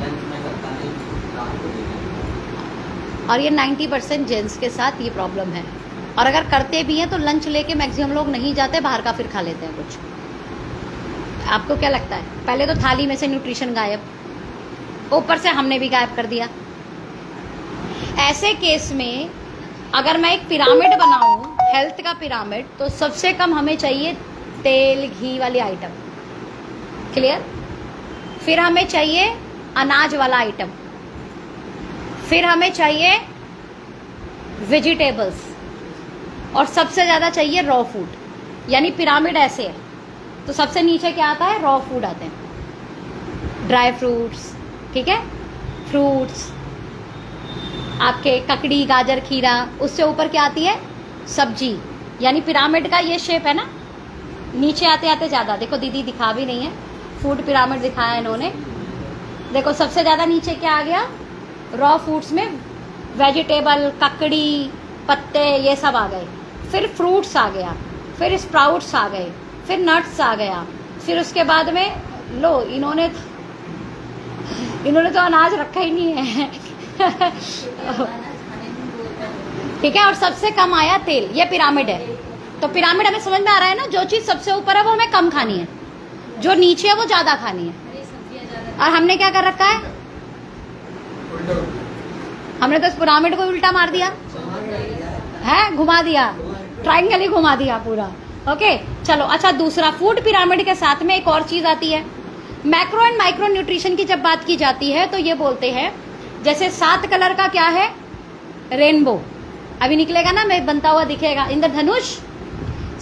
लंच में करता नहीं, रात को नहीं। और ये 90% जेंट्स के साथ ये प्रॉब्लम है, और अगर करते भी हैं तो लंच लेके मैक्सिमम लोग नहीं जाते, बाहर का फिर खा लेते हैं कुछ। आपको क्या लगता है, पहले तो थाली में से न्यूट्रिशन गायब, ऊपर से हमने भी गायब कर दिया। ऐसे केस में अगर मैं एक पिरामिड बनाऊं, हेल्थ का पिरामिड, तो सबसे कम हमें चाहिए तेल घी वाली आइटम, क्लियर, फिर हमें चाहिए अनाज वाला आइटम, फिर हमें चाहिए वेजिटेबल्स, और सबसे ज़्यादा चाहिए रॉ फूड। यानी पिरामिड ऐसे है, तो सबसे नीचे क्या आता है, रॉ फूड आते हैं, ड्राई फ्रूट्स, ठीक है, फ्रूट्स आपके ककड़ी, गाजर, खीरा, उससे ऊपर क्या आती है, सब्जी। यानी पिरामिड का ये शेप है ना, नीचे आते आते ज़्यादा, देखो दीदी दिखा भी नहीं है, फूड पिरामिड दिखाया है इन्होंने, देखो सबसे ज़्यादा नीचे क्या आ गया, रॉ फूड्स में वेजिटेबल, ककड़ी, पत्ते, ये सब आ गए, फिर फ्रूट्स आ गया, फिर स्प्राउट्स आ गए, फिर नट्स आ गया, फिर उसके बाद में लो इन्होंने तो अनाज रखा ही नहीं है ठीक है, और सबसे कम आया तेल। ये पिरामिड है, तो पिरामिड हमें समझ में आ रहा है ना, जो चीज सबसे ऊपर है वो हमें कम खानी है, जो नीचे है वो ज्यादा खानी है। और हमने क्या कर रखा है, हमने तो इस पिरामिड को उल्टा मार दिया है, घुमा दिया, ट्रायंगल ही घुमा दिया पूरा। ओके चलो, अच्छा दूसरा, फूड पिरामिड के साथ में एक और चीज आती है, मैक्रो एंड माइक्रो न्यूट्रिशन की जब बात की जाती है तो ये बोलते हैं जैसे 7 कलर का क्या है, रेनबो, अभी निकलेगा ना, मैं बनता हुआ दिखेगा, इंद्रधनुष।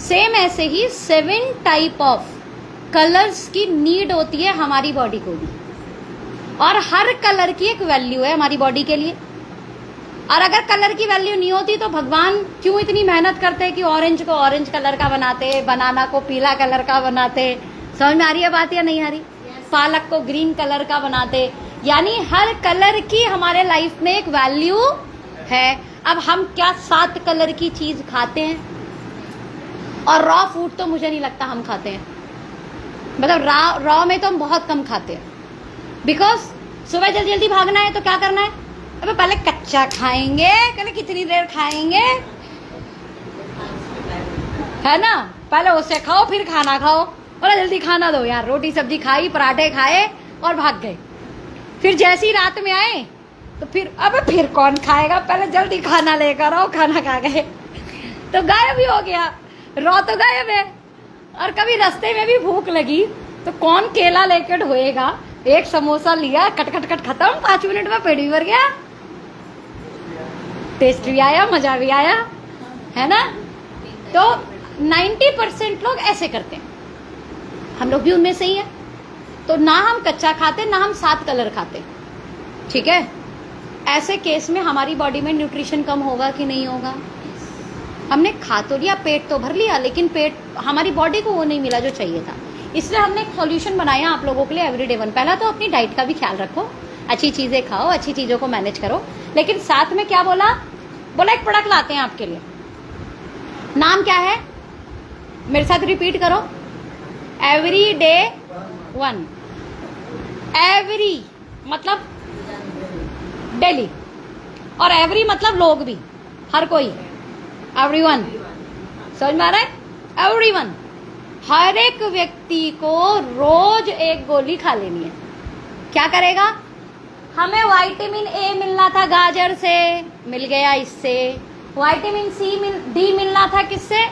सेम ऐसे ही 7 टाइप ऑफ कलर्स की नीड होती है हमारी बॉडी को भी, और हर कलर की एक वैल्यू है हमारी बॉडी के लिए। और अगर कलर की वैल्यू नहीं होती तो भगवान क्यों इतनी मेहनत करते कि ऑरेंज को ऑरेंज कलर का बनाते, बनाना को पीला कलर का बनाते। समझ में आ रही है बात या नहीं आ रही? पालक को ग्रीन कलर का बनाते, यानी हर कलर की हमारे लाइफ में एक वैल्यू है। अब हम क्या 7 कलर की चीज खाते हैं, और रॉ फूड तो मुझे नहीं लगता हम खाते हैं, मतलब रॉ में तो हम बहुत कम खाते हैं, बिकॉज सुबह जल्दी जल्दी भागना है तो क्या करना है, अबे पहले कच्चा खाएंगे, पहले कितनी देर खाएंगे, है ना, पहले उसे खाओ फिर खाना खाओ, बोला जल्दी खाना दो यार, रोटी सब्जी खाई, पराठे खाए और भाग गए। फिर जैसी रात में आए तो फिर अबे फिर कौन खाएगा, पहले जल्दी खाना लेकर आओ, खाना खा गए तो गायब ही हो गया, रॉ तो गायब है। और कभी रास्ते में भी भूख लगी तो कौन केला लेकर ढोएगा, एक समोसा लिया, कट कट कट खत्म, 5 मिनट में पेट भी भर गया, टेस्ट भी आया, मजा भी आया, है ना। तो 90% लोग ऐसे करते हैं, हम लोग भी उनमें से ही है। तो ना हम कच्चा खाते, ना हम 7 कलर खाते, ठीक है। ऐसे केस में हमारी बॉडी में न्यूट्रिशन कम होगा कि नहीं होगा? हमने खा तो लिया, पेट तो भर लिया, लेकिन पेट, हमारी बॉडी को वो नहीं मिला जो चाहिए था। इसलिए हमने एक सॉल्यूशन बनाया आप लोगों के लिए, एवरीडे वन। पहला तो अपनी डाइट का भी ख्याल रखो, अच्छी चीजें खाओ, अच्छी चीजों को मैनेज करो, लेकिन साथ में क्या बोला एक प्रोडक्ट लाते हैं आपके लिए। नाम क्या है, मेरे साथ रिपीट करो, एवरीडे वन। एवरी मतलब डेली, और एवरी मतलब लोग भी, हर कोई, एवरीवन। समझ में आ रहा है? एवरीवन, हर एक व्यक्ति को रोज एक गोली खा लेनी है। क्या करेगा? हमें विटामिन ए मिलना था गाजर से, मिल गया इससे। विटामिन डी मिलना था किससे?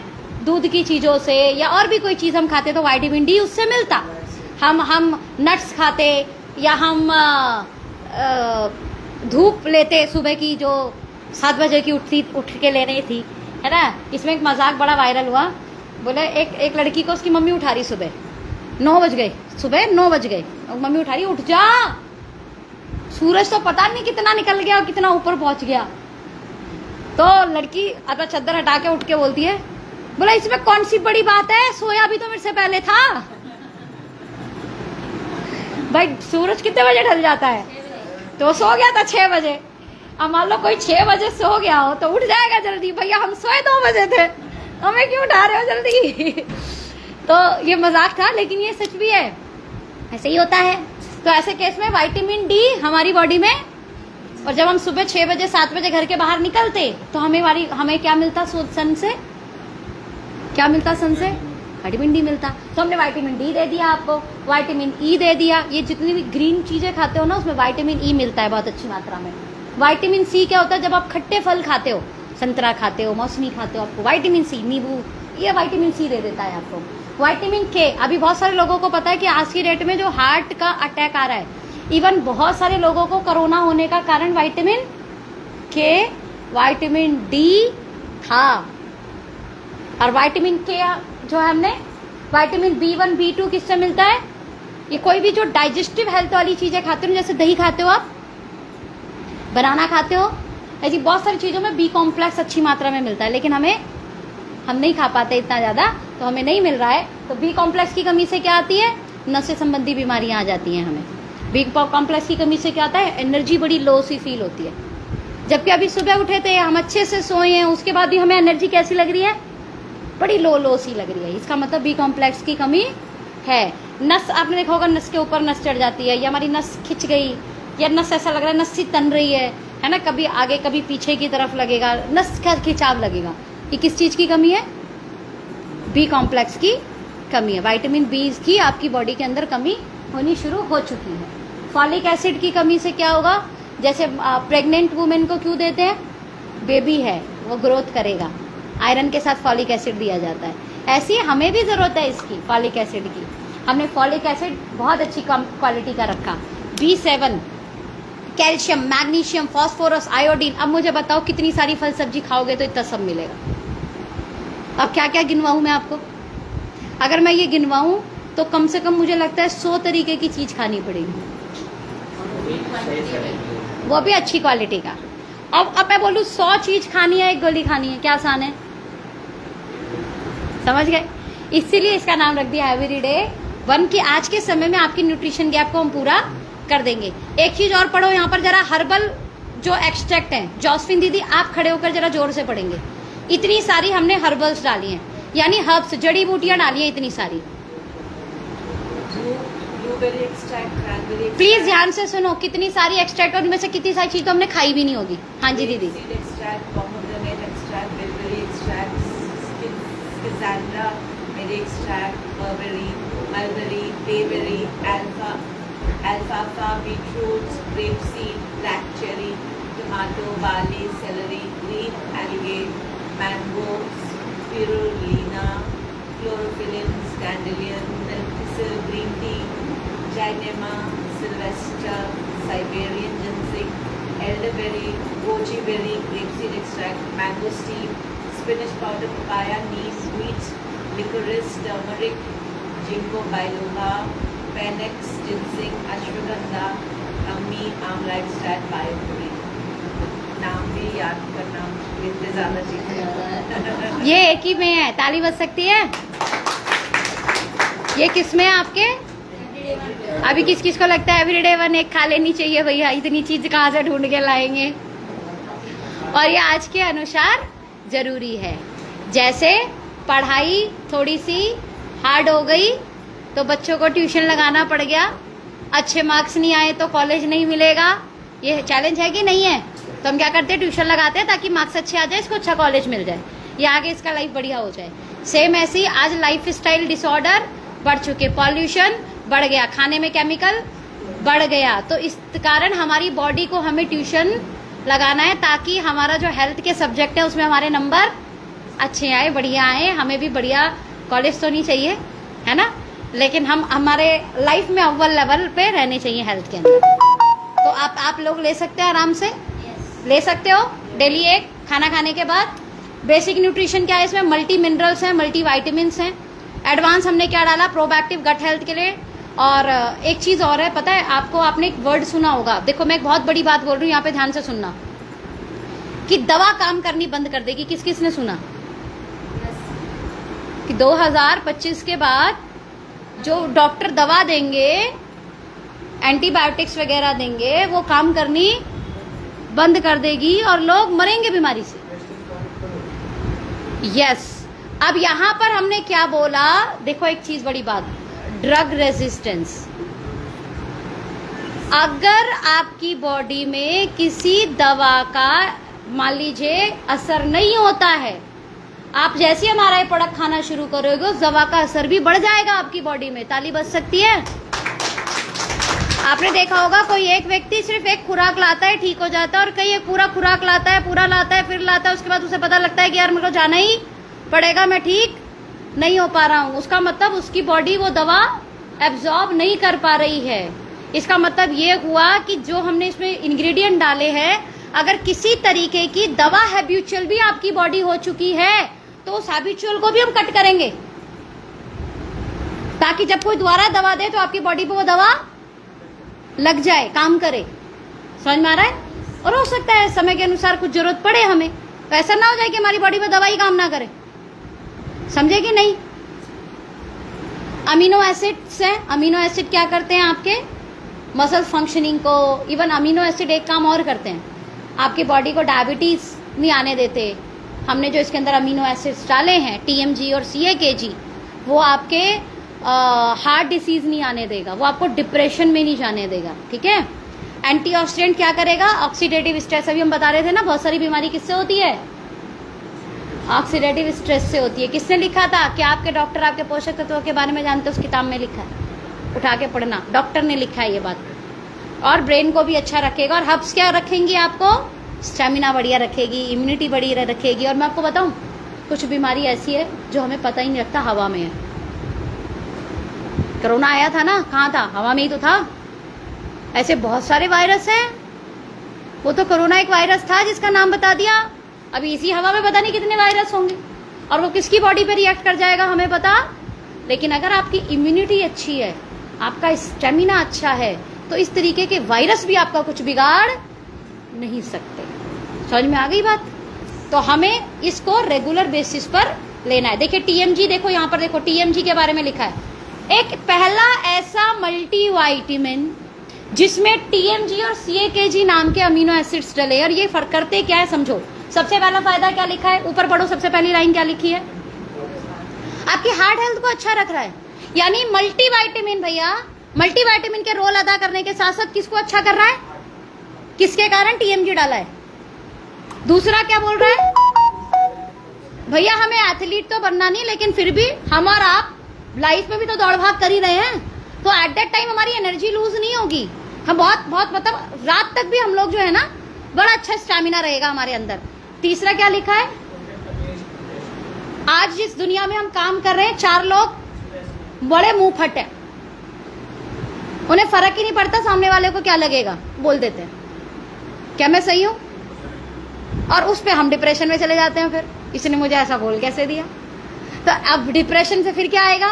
दूध की चीजों से, या और भी कोई चीज हम खाते तो विटामिन डी उससे मिलता। हम नट्स खाते, या हम धूप लेते सुबह की, जो 7 बजे की उठ के लेनी थी, है ना। इसमें एक मजाक बड़ा वायरल हुआ, बोले एक लड़की को उसकी मम्मी उठा रही, सुबह 9 बज गए, सुबह 9 बज गए, मम्मी उठा रही, उठ जा, सूरज तो पता नहीं कितना निकल गया और कितना ऊपर पहुंच गया। तो लड़की अपना चद्दर हटा के उठ के बोलती है, बोला इसमें कौन सी बड़ी बात है, सोया भी तो मेरे से पहले था। भाई सूरज कितने बजे ढल जाता है? तो सो गया था 6 बजे। अब मान लो कोई 6 बजे सो गया हो तो उठ जाएगा जल्दी, भैया हम सोए 2 बजे थे, हमें क्यों उठा रहे हो जल्दी? तो ये मजाक था, लेकिन ये सच भी है, ऐसे ही होता है। तो ऐसे केस में विटामिन डी हमारी बॉडी में, और जब हम सुबह 6 बजे 7 बजे घर के बाहर निकलते तो हमें क्या मिलता सन से? क्या मिलता सन से? विटामिन डी मिलता। तो हमने विटामिन डी दे दिया आपको, विटामिन ई दे दिया। ये जितनी भी ग्रीन चीजें खाते हो ना, उसमें विटामिन ई मिलता है बहुत अच्छी मात्रा में। विटामिन सी क्या होता है? जब आप खट्टे फल खाते हो, संतरा खाते हो, मौसमी खाते हो, आपको विटामिन सी, नींबू, ये विटामिन सी दे देता है आपको। विटामिन के, अभी बहुत सारे लोगों को पता है कि आज की डेट में जो हार्ट का अटैक आ रहा है, इवन बहुत सारे लोगों को कोरोना होने का कारण विटामिन के, विटामिन डी था। और विटामिन के जो है, हमने विटामिन B1 B2 किससे मिलता है? ये कोई भी जो डाइजेस्टिव हेल्थ वाली चीजें खाते हो, जैसे दही खाते हो आप, बनाना खाते हो, ऐसी बहुत सारी चीजों में बी कॉम्प्लेक्स अच्छी मात्रा में मिलता है, लेकिन हम नहीं खा पाते इतना ज्यादा, तो हमें नहीं मिल रहा है। तो बी कॉम्प्लेक्स की कमी से क्या आती है? नस से संबंधी बीमारियां आ जाती हैं हमें। बी कॉम्प्लेक्स की कमी से क्या आता है? एनर्जी बड़ी लो सी फील होती है। जबकि अभी सुबह उठे थे, हम अच्छे से सोए हैं, उसके बाद भी हमें एनर्जी कैसी लग रही है? बड़ी लो सी लग रही है। इसका मतलब बी कॉम्प्लेक्स की कमी है। नस, आपने देखा होगा, नस के ऊपर नस चढ़ जाती है, या हमारी नस खिंच गई, या नस ऐसा लग रहा है नस सी तन रही है है ना, कभी आगे कभी पीछे की तरफ लगेगा, नस का खिंचाव लगेगा। ये किस चीज़ की कमी है? बी कॉम्प्लेक्स की कमी है। विटामिन बी की आपकी बॉडी के अंदर कमी होनी शुरू हो चुकी है। फॉलिक एसिड की कमी से क्या होगा? जैसे प्रेग्नेंट वुमेन को क्यों देते हैं? बेबी है, वो ग्रोथ करेगा, आयरन के साथ फॉलिक एसिड दिया जाता है। ऐसी हमें भी ज़रूरत है इसकी, फॉलिक एसिड की। हमने फॉलिक एसिड बहुत अच्छी कम क्वालिटी का रखा। B7, calcium, magnesium, phosphorus, iodine. अब मुझे बताओ कितनी सारी फल सब्जी खाओगे तो इतना सब मिलेगा। अब क्या क्या गिनवाऊँ मैं आपको? अगर मैं ये गिनवाऊँ तो कम से कम मुझे लगता है 100 तरीके की चीज़ खानी पड़ेगी, वो भी अच्छी क्वालिटी का। अब मैं बोलूँ 100 चीज़ खानी है, एक गोली खानी है, क्या आसान है? समझ गए? इसीलिए इसका नाम रख दिया एवरीडे वन, की आज के समय में आपकी न्यूट्रिशन गैप को हम पूरा कर देंगे। एक चीज़ और पढ़ो यहाँ पर जरा, हर्बल जो एक्सट्रैक्ट हैं, जॉस्फिन दीदी आप खड़े होकर जरा जोर से पढ़ेंगे। इतनी सारी हमने हर्बल्स डाली हैं, यानी हर्ब्स, जड़ी बूटियाँ डाली हैं इतनी सारी। प्लीज ध्यान से सुनो, कितनी सारी एक्सट्रैक्ट, और इनमें से कितनी सारी चीज तो हमने खाई भी नहीं होगी। हाँ जी दीदी। alfalfa, beetroots, grapeseed, black cherry, tomato, barley, celery, green algae, mango, spirulina, chlorophyllin, dandelion, milk-thistle, green tea, Gymnema, sylvester, Siberian ginseng, elderberry, goji berry, grapeseed extract, mango steam, spinach powder, papaya, neem, wheat, licorice, turmeric, ginkgo biloba, Panax, ginseng, ashwagandha, ammi, amla extract, biopuri. नाम भी याद करना इतने ज्यादा चीजें। ये एक ही में है, ताली बज सकती है। ये किस में है आपके? अभी किस किस को लगता है एवरीडे वन एक खा लेनी चाहिए भैया, इतनी चीज कहाँ से ढूंढ के लाएंगे? और ये आज के अनुसार जरूरी है। जैसे पढ़ाई थोड़ी सी हार्ड हो गई तो बच्चों को ट्यूशन लगाना पड़ गया, अच्छे मार्क्स नहीं आए तो कॉलेज नहीं मिलेगा, ये चैलेंज है कि नहीं है? तो हम क्या करते हैं, ट्यूशन लगाते हैं ताकि मार्क्स अच्छे आ जाए, इसको अच्छा कॉलेज मिल जाए, या आगे इसका लाइफ बढ़िया हो जाए। सेम ऐसे ही आज लाइफ स्टाइल डिसऑर्डर बढ़ चुके, पॉल्यूशन बढ़ गया, खाने में केमिकल बढ़ गया, तो इस कारण हमारी बॉडी को हमें ट्यूशन लगाना है ताकि हमारा जो हेल्थ के सब्जेक्ट है उसमें हमारे नंबर अच्छे आए, बढ़िया आए। हमें भी बढ़िया कॉलेज तो नहीं चाहिए, है ना, लेकिन हम हमारे लाइफ में अव्वल लेवल पे रहने चाहिए हेल्थ के अंदर। तो आप लोग ले सकते हैं, आराम से ले सकते हो डेली एक खाना खाने के बाद। बेसिक न्यूट्रिशन क्या है इसमें? मल्टी मिनरल्स हैं, मल्टी वाइटामिन्स हैं। एडवांस हमने क्या डाला? प्रोबैक्टिव गट हेल्थ के लिए। और एक चीज़ और है, पता है आपको, आपने एक वर्ड सुना होगा, देखो मैं एक बहुत बड़ी बात बोल रही हूँ, यहाँ पे ध्यान से सुनना, कि दवा काम करनी बंद कर देगी। किस किस ने सुना कि 2025 के बाद जो डॉक्टर दवा देंगे, एंटीबायोटिक्स वगैरह देंगे, वो काम करनी बंद कर देगी और लोग मरेंगे बीमारी से। यस, अब यहाँ पर हमने क्या बोला, देखो एक चीज बड़ी बात, ड्रग रेजिस्टेंस। अगर आपकी बॉडी में किसी दवा का मान लीजिए असर नहीं होता है, आप जैसे हमारा ये प्रोडक्ट खाना शुरू करोगे उस दवा का असर भी बढ़ जाएगा आपकी बॉडी में। ताली बज सकती है। आपने देखा होगा कोई एक व्यक्ति सिर्फ एक खुराक लाता है, ठीक हो जाता है, और कई एक पूरा खुराक लाता है, पूरा लाता है, फिर लाता है, उसके बाद उसे पता लगता है कि यार मेरे को जाना ही पड़ेगा, मैं ठीक नहीं हो पा रहा हूँ। उसका मतलब उसकी बॉडी वो दवा एब्जॉर्ब नहीं कर पा रही है। इसका मतलब ये हुआ कि जो हमने इसमें इंग्रेडिएंट डाले हैं, अगर किसी तरीके की दवा हैबिचुअल भी आपकी बॉडी हो चुकी है तो उस हैबिचुअल को भी हम कट करेंगे, ताकि जब कोई दोबारा दवा दे तो आपकी बॉडी पे वो दवा लग जाए, काम करे। समझ में आ रहा है? और हो सकता है समय के अनुसार कुछ जरूरत पड़े हमें, तो ऐसा ना हो जाए कि हमारी बॉडी में दवाई काम ना करे। समझे कि नहीं? अमीनो एसिड्स हैं। अमीनो एसिड क्या करते हैं? आपके मसल फंक्शनिंग को, इवन अमीनो एसिड एक काम और करते हैं, आपकी बॉडी को डायबिटीज नहीं आने देते। हमने जो इसके अंदर अमीनो एसिड्स डाले हैं, TMG और CAKG, वो आपके हार्ट डिसीज नहीं आने देगा, वो आपको डिप्रेशन में नहीं जाने देगा। ठीक है? एंटीऑक्सीडेंट क्या करेगा? ऑक्सीडेटिव स्ट्रेस, अभी हम बता रहे थे ना, बहुत सारी बीमारी किससे होती है? ऑक्सीडेटिव स्ट्रेस से होती है। किसने लिखा था? क्या आपके डॉक्टर आपके पोषक तत्वों के बारे में जानते हो? उस किताब में लिखा है, उठा के पढ़ना, डॉक्टर ने लिखा है ये बात। और ब्रेन को भी अच्छा रखेगा। और हब्स क्या रखेंगी आपको? स्टेमिना बढ़िया रखेगी, इम्यूनिटी बढ़िया रखेगी। और मैं आपको बताऊं, कुछ बीमारी ऐसी है जो हमें पता ही नहीं लगता हवा में है। कोरोना आया था ना, कहाँ था? हवा में ही तो था। ऐसे बहुत सारे वायरस हैं। वो तो कोरोना एक वायरस था जिसका नाम बता दिया। अभी इसी हवा में पता नहीं कितने वायरस होंगे और वो किसकी बॉडी पे रिएक्ट कर जाएगा हमें पता। लेकिन अगर आपकी इम्यूनिटी अच्छी है, आपका स्टेमिना अच्छा है, तो इस तरीके के वायरस भी आपका कुछ बिगाड़ नहीं सकते। समझ में आ गई बात? तो हमें इसको रेगुलर बेसिस पर लेना है। देखिए टीएमजी, देखो यहाँ पर देखो टीएमजी के बारे में लिखा है। एक पहला ऐसा मल्टीविटामिन जिसमें टीएमजी और सीएकेजी नाम के अमीनो एसिड्स डले। और ये फर्क करते क्या है समझो। सबसे पहला फायदा क्या लिखा है? ऊपर पढ़ो, सबसे पहली लाइन क्या लिखी है? आपकी हार्ट हेल्थ को अच्छा रख रहा है। यानी मल्टीविटामिन भैया, मल्टीविटामिन के रोल अदा करने के साथ साथ किसको अच्छा कर रहा है? किसके कारण? टीएमजी डाला है। दूसरा क्या बोल रहा है? भैया हमें एथलीट तो बनना नहीं, लेकिन फिर भी हम और आप लाइफ में भी तो दौड़ भाग कर ही रहे हैं, तो एट दैट टाइम हमारी एनर्जी लूज नहीं होगी। हम बहुत मतलब रात तक भी हम लोग जो है ना, बड़ा अच्छा स्टैमिना रहेगा हमारे अंदर। तीसरा क्या लिखा है? आज जिस दुनिया में हम काम कर रहे हैं, 4 लोग बड़े मुंह फट है, उन्हें फर्क ही नहीं पड़ता सामने वाले को क्या लगेगा, बोल देते हैं। क्या मैं सही हूं? और उस पे हम डिप्रेशन में चले जाते हैं। फिर इसने मुझे ऐसा बोल कैसे दिया? तो अब डिप्रेशन से फिर क्या आएगा?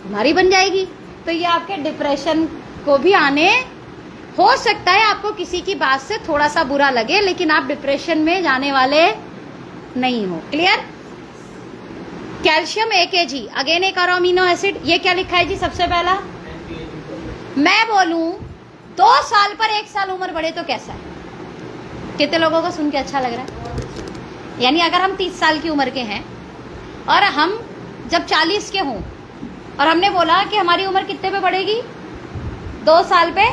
बीमारी बन जाएगी। तो ये आपके डिप्रेशन को भी आने, हो सकता है आपको किसी की बात से थोड़ा सा बुरा लगे, लेकिन आप डिप्रेशन में जाने वाले नहीं हो। क्लियर? कैल्शियम AKG, अगेन एक और अमीनो एसिड। ये क्या लिखा है जी? सबसे पहला मैं बोलूं 2 साल पर 1 साल उम्र बढ़े तो कैसा है? कितने लोगों को सुन के अच्छा लग रहा है? यानी अगर हम 30 साल की उम्र के हैं और हम जब 40 के हों और हमने बोला कि हमारी उम्र कितने पे बढ़ेगी? 2 साल पे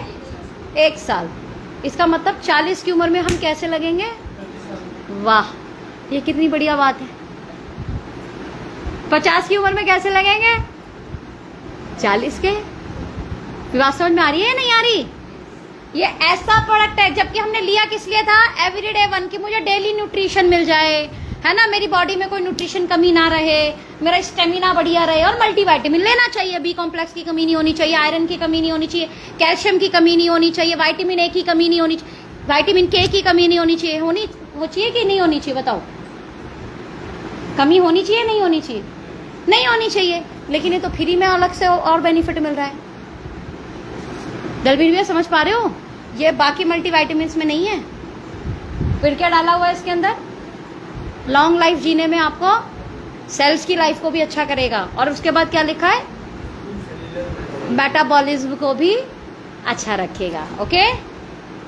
1 साल। इसका मतलब 40 की उम्र में हम कैसे लगेंगे? वाह, ये कितनी बढ़िया बात है। 50 की उम्र में कैसे लगेंगे? 40 के। बात समझ में आ रही है या नहीं आ रही? ये ऐसा प्रोडक्ट है, जबकि हमने लिया किस लिए था? एवरीडे 1 की मुझे डेली न्यूट्रिशन मिल जाए, है ना, मेरी बॉडी में कोई न्यूट्रिशन कमी ना रहे, मेरा स्टेमिना बढ़िया रहे। और मल्टीविटामिन लेना चाहिए, बी कॉम्प्लेक्स की कमी नहीं होनी चाहिए, आयरन की कमी नहीं होनी चाहिए, कैल्शियम की कमी नहीं होनी चाहिए, विटामिन ए की कमी नहीं होनी चाहिए, विटामिन के की कमी नहीं होनी चाहिए। होनी हो चाहिए कि नहीं होनी चाहिए? बताओ, कमी होनी चाहिए नहीं होनी चाहिए? नहीं होनी चाहिए। लेकिन ये तो फ्री में अलग से और बेनिफिट मिल रहा है। दलबीर भैया समझ पा रहे हो? ये बाकी मल्टीविटामिन में नहीं है। फिर क्या डाला हुआ है इसके अंदर? लॉन्ग लाइफ जीने में आपको सेल्स की लाइफ को भी अच्छा करेगा। और उसके बाद क्या लिखा है? मेटाबॉलिज्म को भी अच्छा रखेगा। ओके,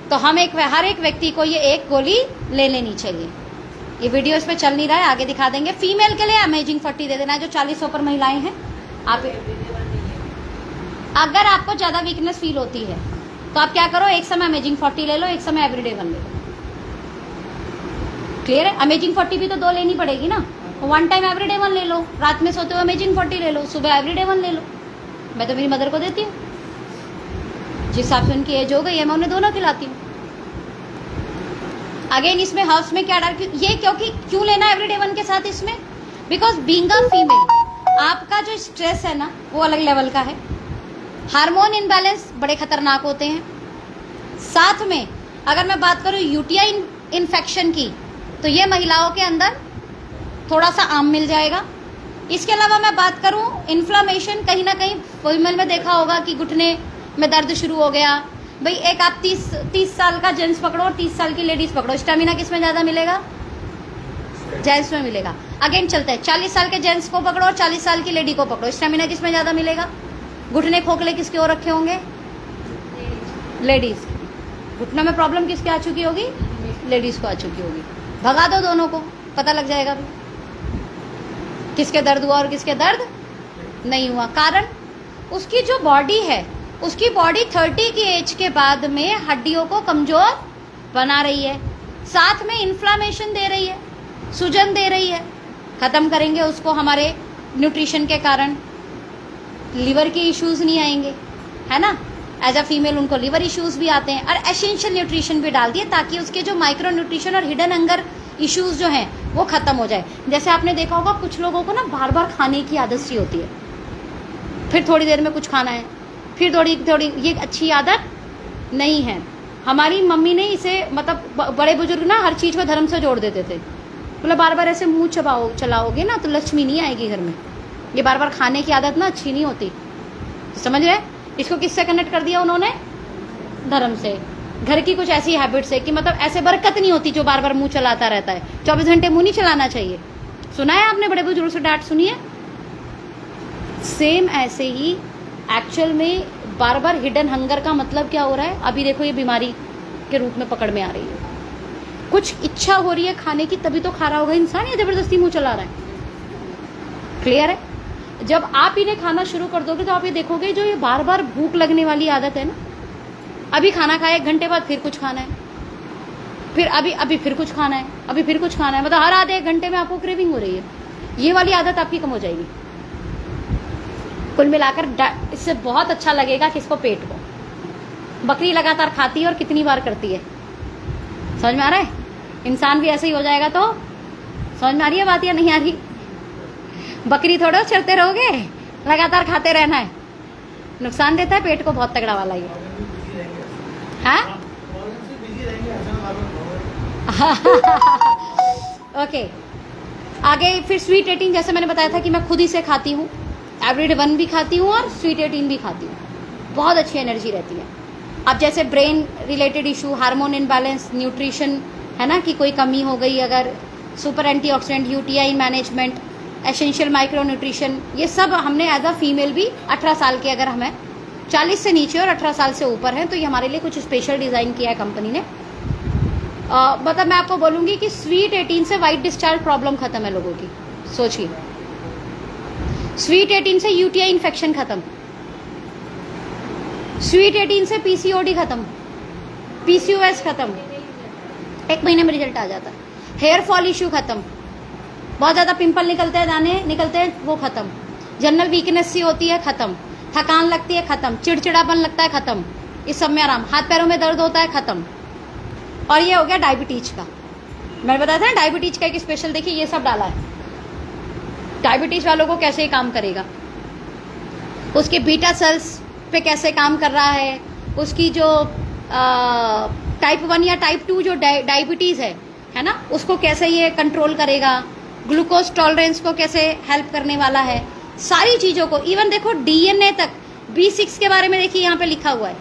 तो हम हर एक व्यक्ति को ये एक गोली ले लेनी चाहिए। ये वीडियो इस पे चल नहीं रहा है, आगे दिखा देंगे। फीमेल के लिए अमेजिंग 40 दे देना है, जो 40 ऊपर महिलाएं हैं। आप अगर आपको ज्यादा वीकनेस फील होती है तो आप क्या करो, एक समय अमेजिंग 40 ले लो, एक समय एवरीडे 1 ले लो। क्लियर है? अमेजिंग 40 भी तो 2 लेनी पड़ेगी ना। 1 टाइम एवरीडे 1 ले लो, रात में सोते हुए अमेजिंग 40 ले लो, सुबह एवरीडे 1 ले लो। मैं तो मेरी मदर को देती हूँ, जिस हिसाब से उनकी एज हो गई है, मैं उन्हें दोनों खिलाती हूँ। अगेन इसमें हाउस में क्या डाल, ये क्योंकि क्यों लेना एवरीडे 1 के साथ इसमें? बिकॉज बीइंग अ फीमेल आपका जो स्ट्रेस है ना, वो अलग लेवल का है। हार्मोन इनबैलेंस बड़े खतरनाक होते हैं। साथ में अगर मैं बात करूं यूटीआई इन्फेक्शन की, तो ये महिलाओं के अंदर थोड़ा सा आम मिल जाएगा। इसके अलावा मैं बात करूं इन्फ्लामेशन, कहीं ना कहीं फीमेल में देखा होगा कि घुटने में दर्द शुरू हो गया। भाई एक आप 30 साल का जेंट्स पकड़ो और 30 साल की लेडीज पकड़ो, स्टेमिना किस में ज़्यादा मिलेगा? जेंट्स में मिलेगा। अगेन चलते हैं, 40 साल के जेंट्स को पकड़ो और 40 साल की लेडी को पकड़ो, स्टेमिना किस में ज़्यादा मिलेगा? घुटने खोखले किसके हो रखे होंगे? लेडीज। घुटनों में प्रॉब्लम किसके आ चुकी होगी? लेडीज को आ चुकी होगी। भगा दो दोनों को, पता लग जाएगा भी किसके दर्द हुआ और किसके दर्द नहीं हुआ। कारण उसकी जो बॉडी है उसकी बॉडी 30 की एज के बाद में हड्डियों को कमजोर बना रही है, साथ में इन्फ्लामेशन दे रही है, सूजन दे रही है। खत्म करेंगे उसको हमारे न्यूट्रिशन के कारण, लिवर के इश्यूज नहीं आएंगे, है ना। एज अ फीमेल उनको लिवर इश्यूज भी आते हैं, और एसेंशियल न्यूट्रिशन भी डाल दिए ताकि उसके जो माइक्रो न्यूट्रिशन और हिडन हंगर इश्यूज जो हैं वो खत्म हो जाए। जैसे आपने देखा होगा कुछ लोगों को ना बार बार खाने की आदत सी होती है, फिर थोड़ी देर में कुछ खाना है, फिर थोड़ी, ये अच्छी आदत नहीं है। हमारी मम्मी ने इसे मतलब बड़े बुजुर्ग ना हर चीज़ में धर्म से जोड़ देते थे, मतलब बार बार ऐसे मुंह चलाओगे ना तो लक्ष्मी नहीं आएगी घर में। ये बार बार खाने की आदत ना अच्छी नहीं होती, समझ रहे। इसको किससे कनेक्ट कर दिया उन्होंने? धर्म से। घर की कुछ ऐसी हैबिट्स है कि मतलब ऐसे बरकत नहीं होती जो बार बार मुंह चलाता रहता है। 24 घंटे मुंह नहीं चलाना चाहिए। सुना है आपने बड़े बुजुर्ग से डांट सुनी है? सेम ऐसे ही एक्चुअल में बार बार हिडन हंगर का मतलब क्या हो रहा है? अभी देखो ये बीमारी के रूप में पकड़ में आ रही है। कुछ इच्छा हो रही है खाने की तभी तो खा रहा होगा इंसान, या जबरदस्ती मुंह चला रहा है? क्लियर है? जब आप इन्हें खाना शुरू कर दोगे तो आप ये देखोगे जो ये बार बार भूख लगने वाली आदत है ना, अभी खाना खाया 1 घंटे बाद फिर कुछ खाना है, फिर अभी फिर कुछ खाना है, अभी फिर कुछ खाना है, मतलब हर आधे 1 घंटे में आपको क्रेविंग हो रही है। ये वाली आदत आपकी कम हो जाएगी। कुल मिलाकर इससे बहुत अच्छा लगेगा किसको? पेट को। बकरी लगातार खाती है और कितनी बार करती है, समझ में आ रहा है? इंसान भी ऐसे ही हो जाएगा तो समझ में आ रही है बात या नहीं आ रही? बकरी थोड़ा चलते रहोगे, लगातार खाते रहना है, नुकसान देता है पेट को बहुत तगड़ा वाला ये। हाँ ओके आगे फिर स्वीट 18, जैसे मैंने बताया था कि मैं खुद ही से खाती हूँ, एवरीडे 1 भी खाती हूँ और स्वीट 18 भी खाती हूँ। बहुत अच्छी एनर्जी रहती है। अब जैसे brain related issue, hormone imbalance, nutrition है ना कि कोई कमी हो गई, अगर super antioxidant, UTI management, essential micro nutrition, ये सब हमने एज अ फीमेल भी 18 साल के, अगर हमें 40 से नीचे और 18 साल से ऊपर है तो ये हमारे लिए कुछ स्पेशल डिज़ाइन किया है कंपनी ने। मतलब मैं आपको बोलूँगी कि स्वीट 18 से वाइट डिस्चार्ज प्रॉब्लम खत्म है लोगों की। सोचिए, स्वीट 18 से यूटीआई इन्फेक्शन खत्म, स्वीट 18 से पीसीओडी खत्म, पीसीओएस खत्म, 1 महीने में रिजल्ट आ जाता है। हेयर फॉल इश्यू खत्म, बहुत ज़्यादा पिंपल निकलते हैं, दाने निकलते हैं, वो खत्म। जनरल वीकनेस सी होती है, खत्म। थकान लगती है, खत्म। चिड़चिड़ापन लगता है, खत्म। इस सब में आराम। हाथ पैरों में दर्द होता है, खत्म। और ये हो गया डायबिटीज का। मैंने बताया था ना डायबिटीज का एक स्पेशल, देखिए ये सब डाला है। डायबिटीज वालों को कैसे काम करेगा, उसके बीटा सेल्स पे कैसे काम कर रहा है, उसकी जो टाइप 1 या टाइप 2 जो डायबिटीज है ना, उसको कैसे ये कंट्रोल करेगा, ग्लूकोज टॉलरेंस को कैसे हेल्प करने वाला है, सारी चीज़ों को। इवन देखो डीएनए तक, B6 के बारे में देखिए यहाँ पे लिखा हुआ है।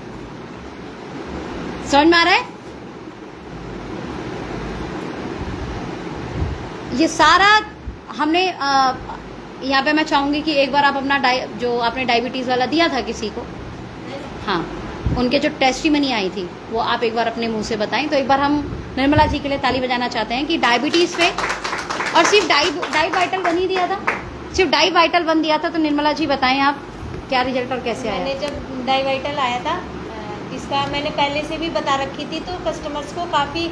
समझ में आ रहा है? ये सारा हमने यहाँ पे, मैं चाहूँगी कि एक बार आप अपना जो आपने डायबिटीज़ वाला दिया था किसी को, हाँ, उनके जो टेस्टिमनी आई थी वो आप एक बार अपने मुंह से बताएं। तो एक बार हम निर्मला जी के लिए ताली बजाना चाहते हैं कि डायबिटीज़ पे, और सिर्फ डाई वाइटल 1 ही दिया था, सिर्फ डाई वाइटल 1 दिया था। तो निर्मला जी बताएं आप क्या रिजल्ट और कैसे आया? मैंने जब डाई वाइटल आया था, इसका मैंने पहले से भी बता रखी थी, तो कस्टमर्स को काफ़ी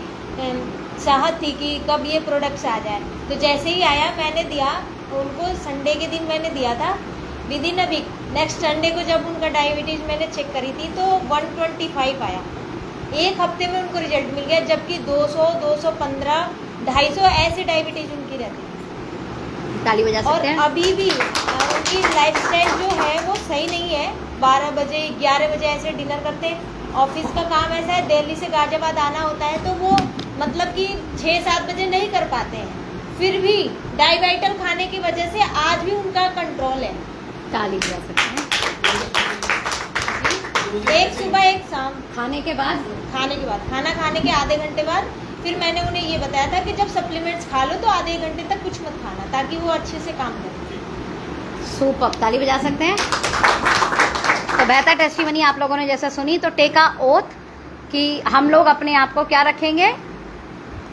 चाहत थी कि कब ये प्रोडक्ट्स आ जाए। तो जैसे ही आया मैंने दिया उनको, संडे के दिन मैंने दिया था। Within a week next Sunday को जब उनका डायबिटीज़ मैंने चेक करी थी तो 125 आया। 1 हफ्ते में उनको रिजल्ट मिल गया, जबकि 200, 215, 250 ऐसे डायबिटीज़ उनकी रहती है। ताली बजा सकते हैं। और अभी भी उनकी लाइफस्टाइल जो है वो सही नहीं है। 12 बजे 11 बजे ऐसे डिनर करते हैं। ऑफिस का काम ऐसा है, दिल्ली से गाजियाबाद आना होता है, तो वो मतलब कि 6-7 बजे नहीं कर पाते हैं। फिर भी डाइवाइटल खाने की वजह से आज भी उनका कंट्रोल है। ताली बजा सकते हैं। एक सुबह एक शाम खाने के बाद, खाना खाने के आधे घंटे बाद फिर मैंने उन्हें ये बताया था कि जब सप्लीमेंट्स खा लो तो आधे घंटे तक कुछ मत खाना, ताकि वो अच्छे से काम करें। सुपर, ताली बजा सकते हैं। तो बेहतर टेस्टिमनी आप लोगों ने जैसा सुनी, तो टेका ओथ कि हम लोग अपने आप को क्या रखेंगे,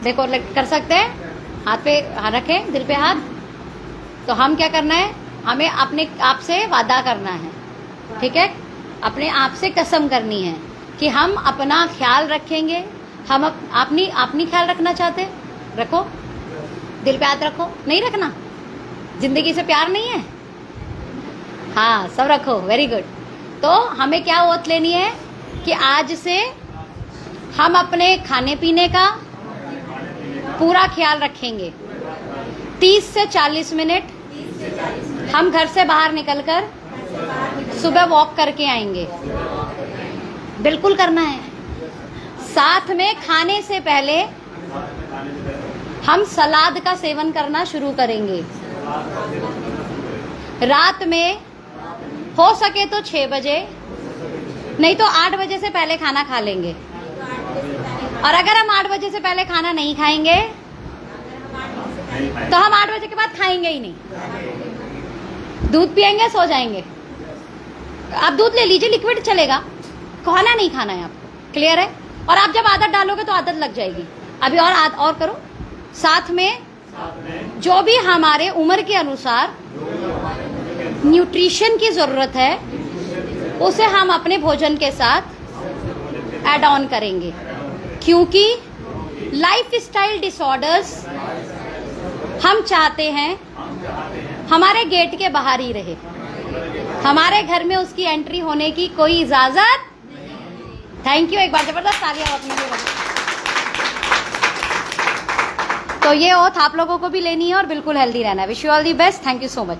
देखो कर सकते हैं, हाथ पे हाथ रखें, दिल पे हाथ। तो हम क्या करना है, हमें अपने आप से वादा करना है, ठीक है, अपने आप से कसम करनी है कि हम अपना ख्याल रखेंगे। हम अपनी ख्याल रखना चाहते, रखो, दिल पे हाथ रखो, नहीं रखना, जिंदगी से प्यार नहीं है, हाँ सब रखो, वेरी गुड। तो हमें क्या ओथ लेनी है कि आज से हम अपने खाने पीने का पूरा ख्याल रखेंगे। 30 से 40 मिनट हम घर से बाहर निकलकर सुबह वॉक करके आएंगे, बिल्कुल करना है। साथ में खाने से पहले हम सलाद का सेवन करना शुरू करेंगे। रात में हो सके तो 6 बजे, नहीं तो 8 बजे से पहले खाना खा लेंगे। और अगर हम 8 बजे से पहले खाना नहीं खाएंगे तो हम 8 बजे के बाद खाएंगे ही नहीं, दूध पिएंगे, सो जाएंगे। आप दूध ले लीजिए, लिक्विड चलेगा, खाना नहीं खाना है आपको, क्लियर है। और आप जब आदत डालोगे तो आदत लग जाएगी। अभी और करो। साथ में जो भी हमारे उम्र के अनुसार न्यूट्रिशन की जरूरत है उसे हम अपने भोजन के साथ ऐड ऑन करेंगे, क्योंकि लाइफ स्टाइल डिसऑर्डर्स हम चाहते हैं हमारे गेट के बाहर ही रहे, हमारे घर में उसकी एंट्री होने की कोई इजाजत। थैंक यू, एक बार जबरदस्त तालियां अपने लिए। तो ये ओथ आप लोगों को भी लेनी है और बिल्कुल हेल्दी रहना है। Wish you all the best, thank you so much.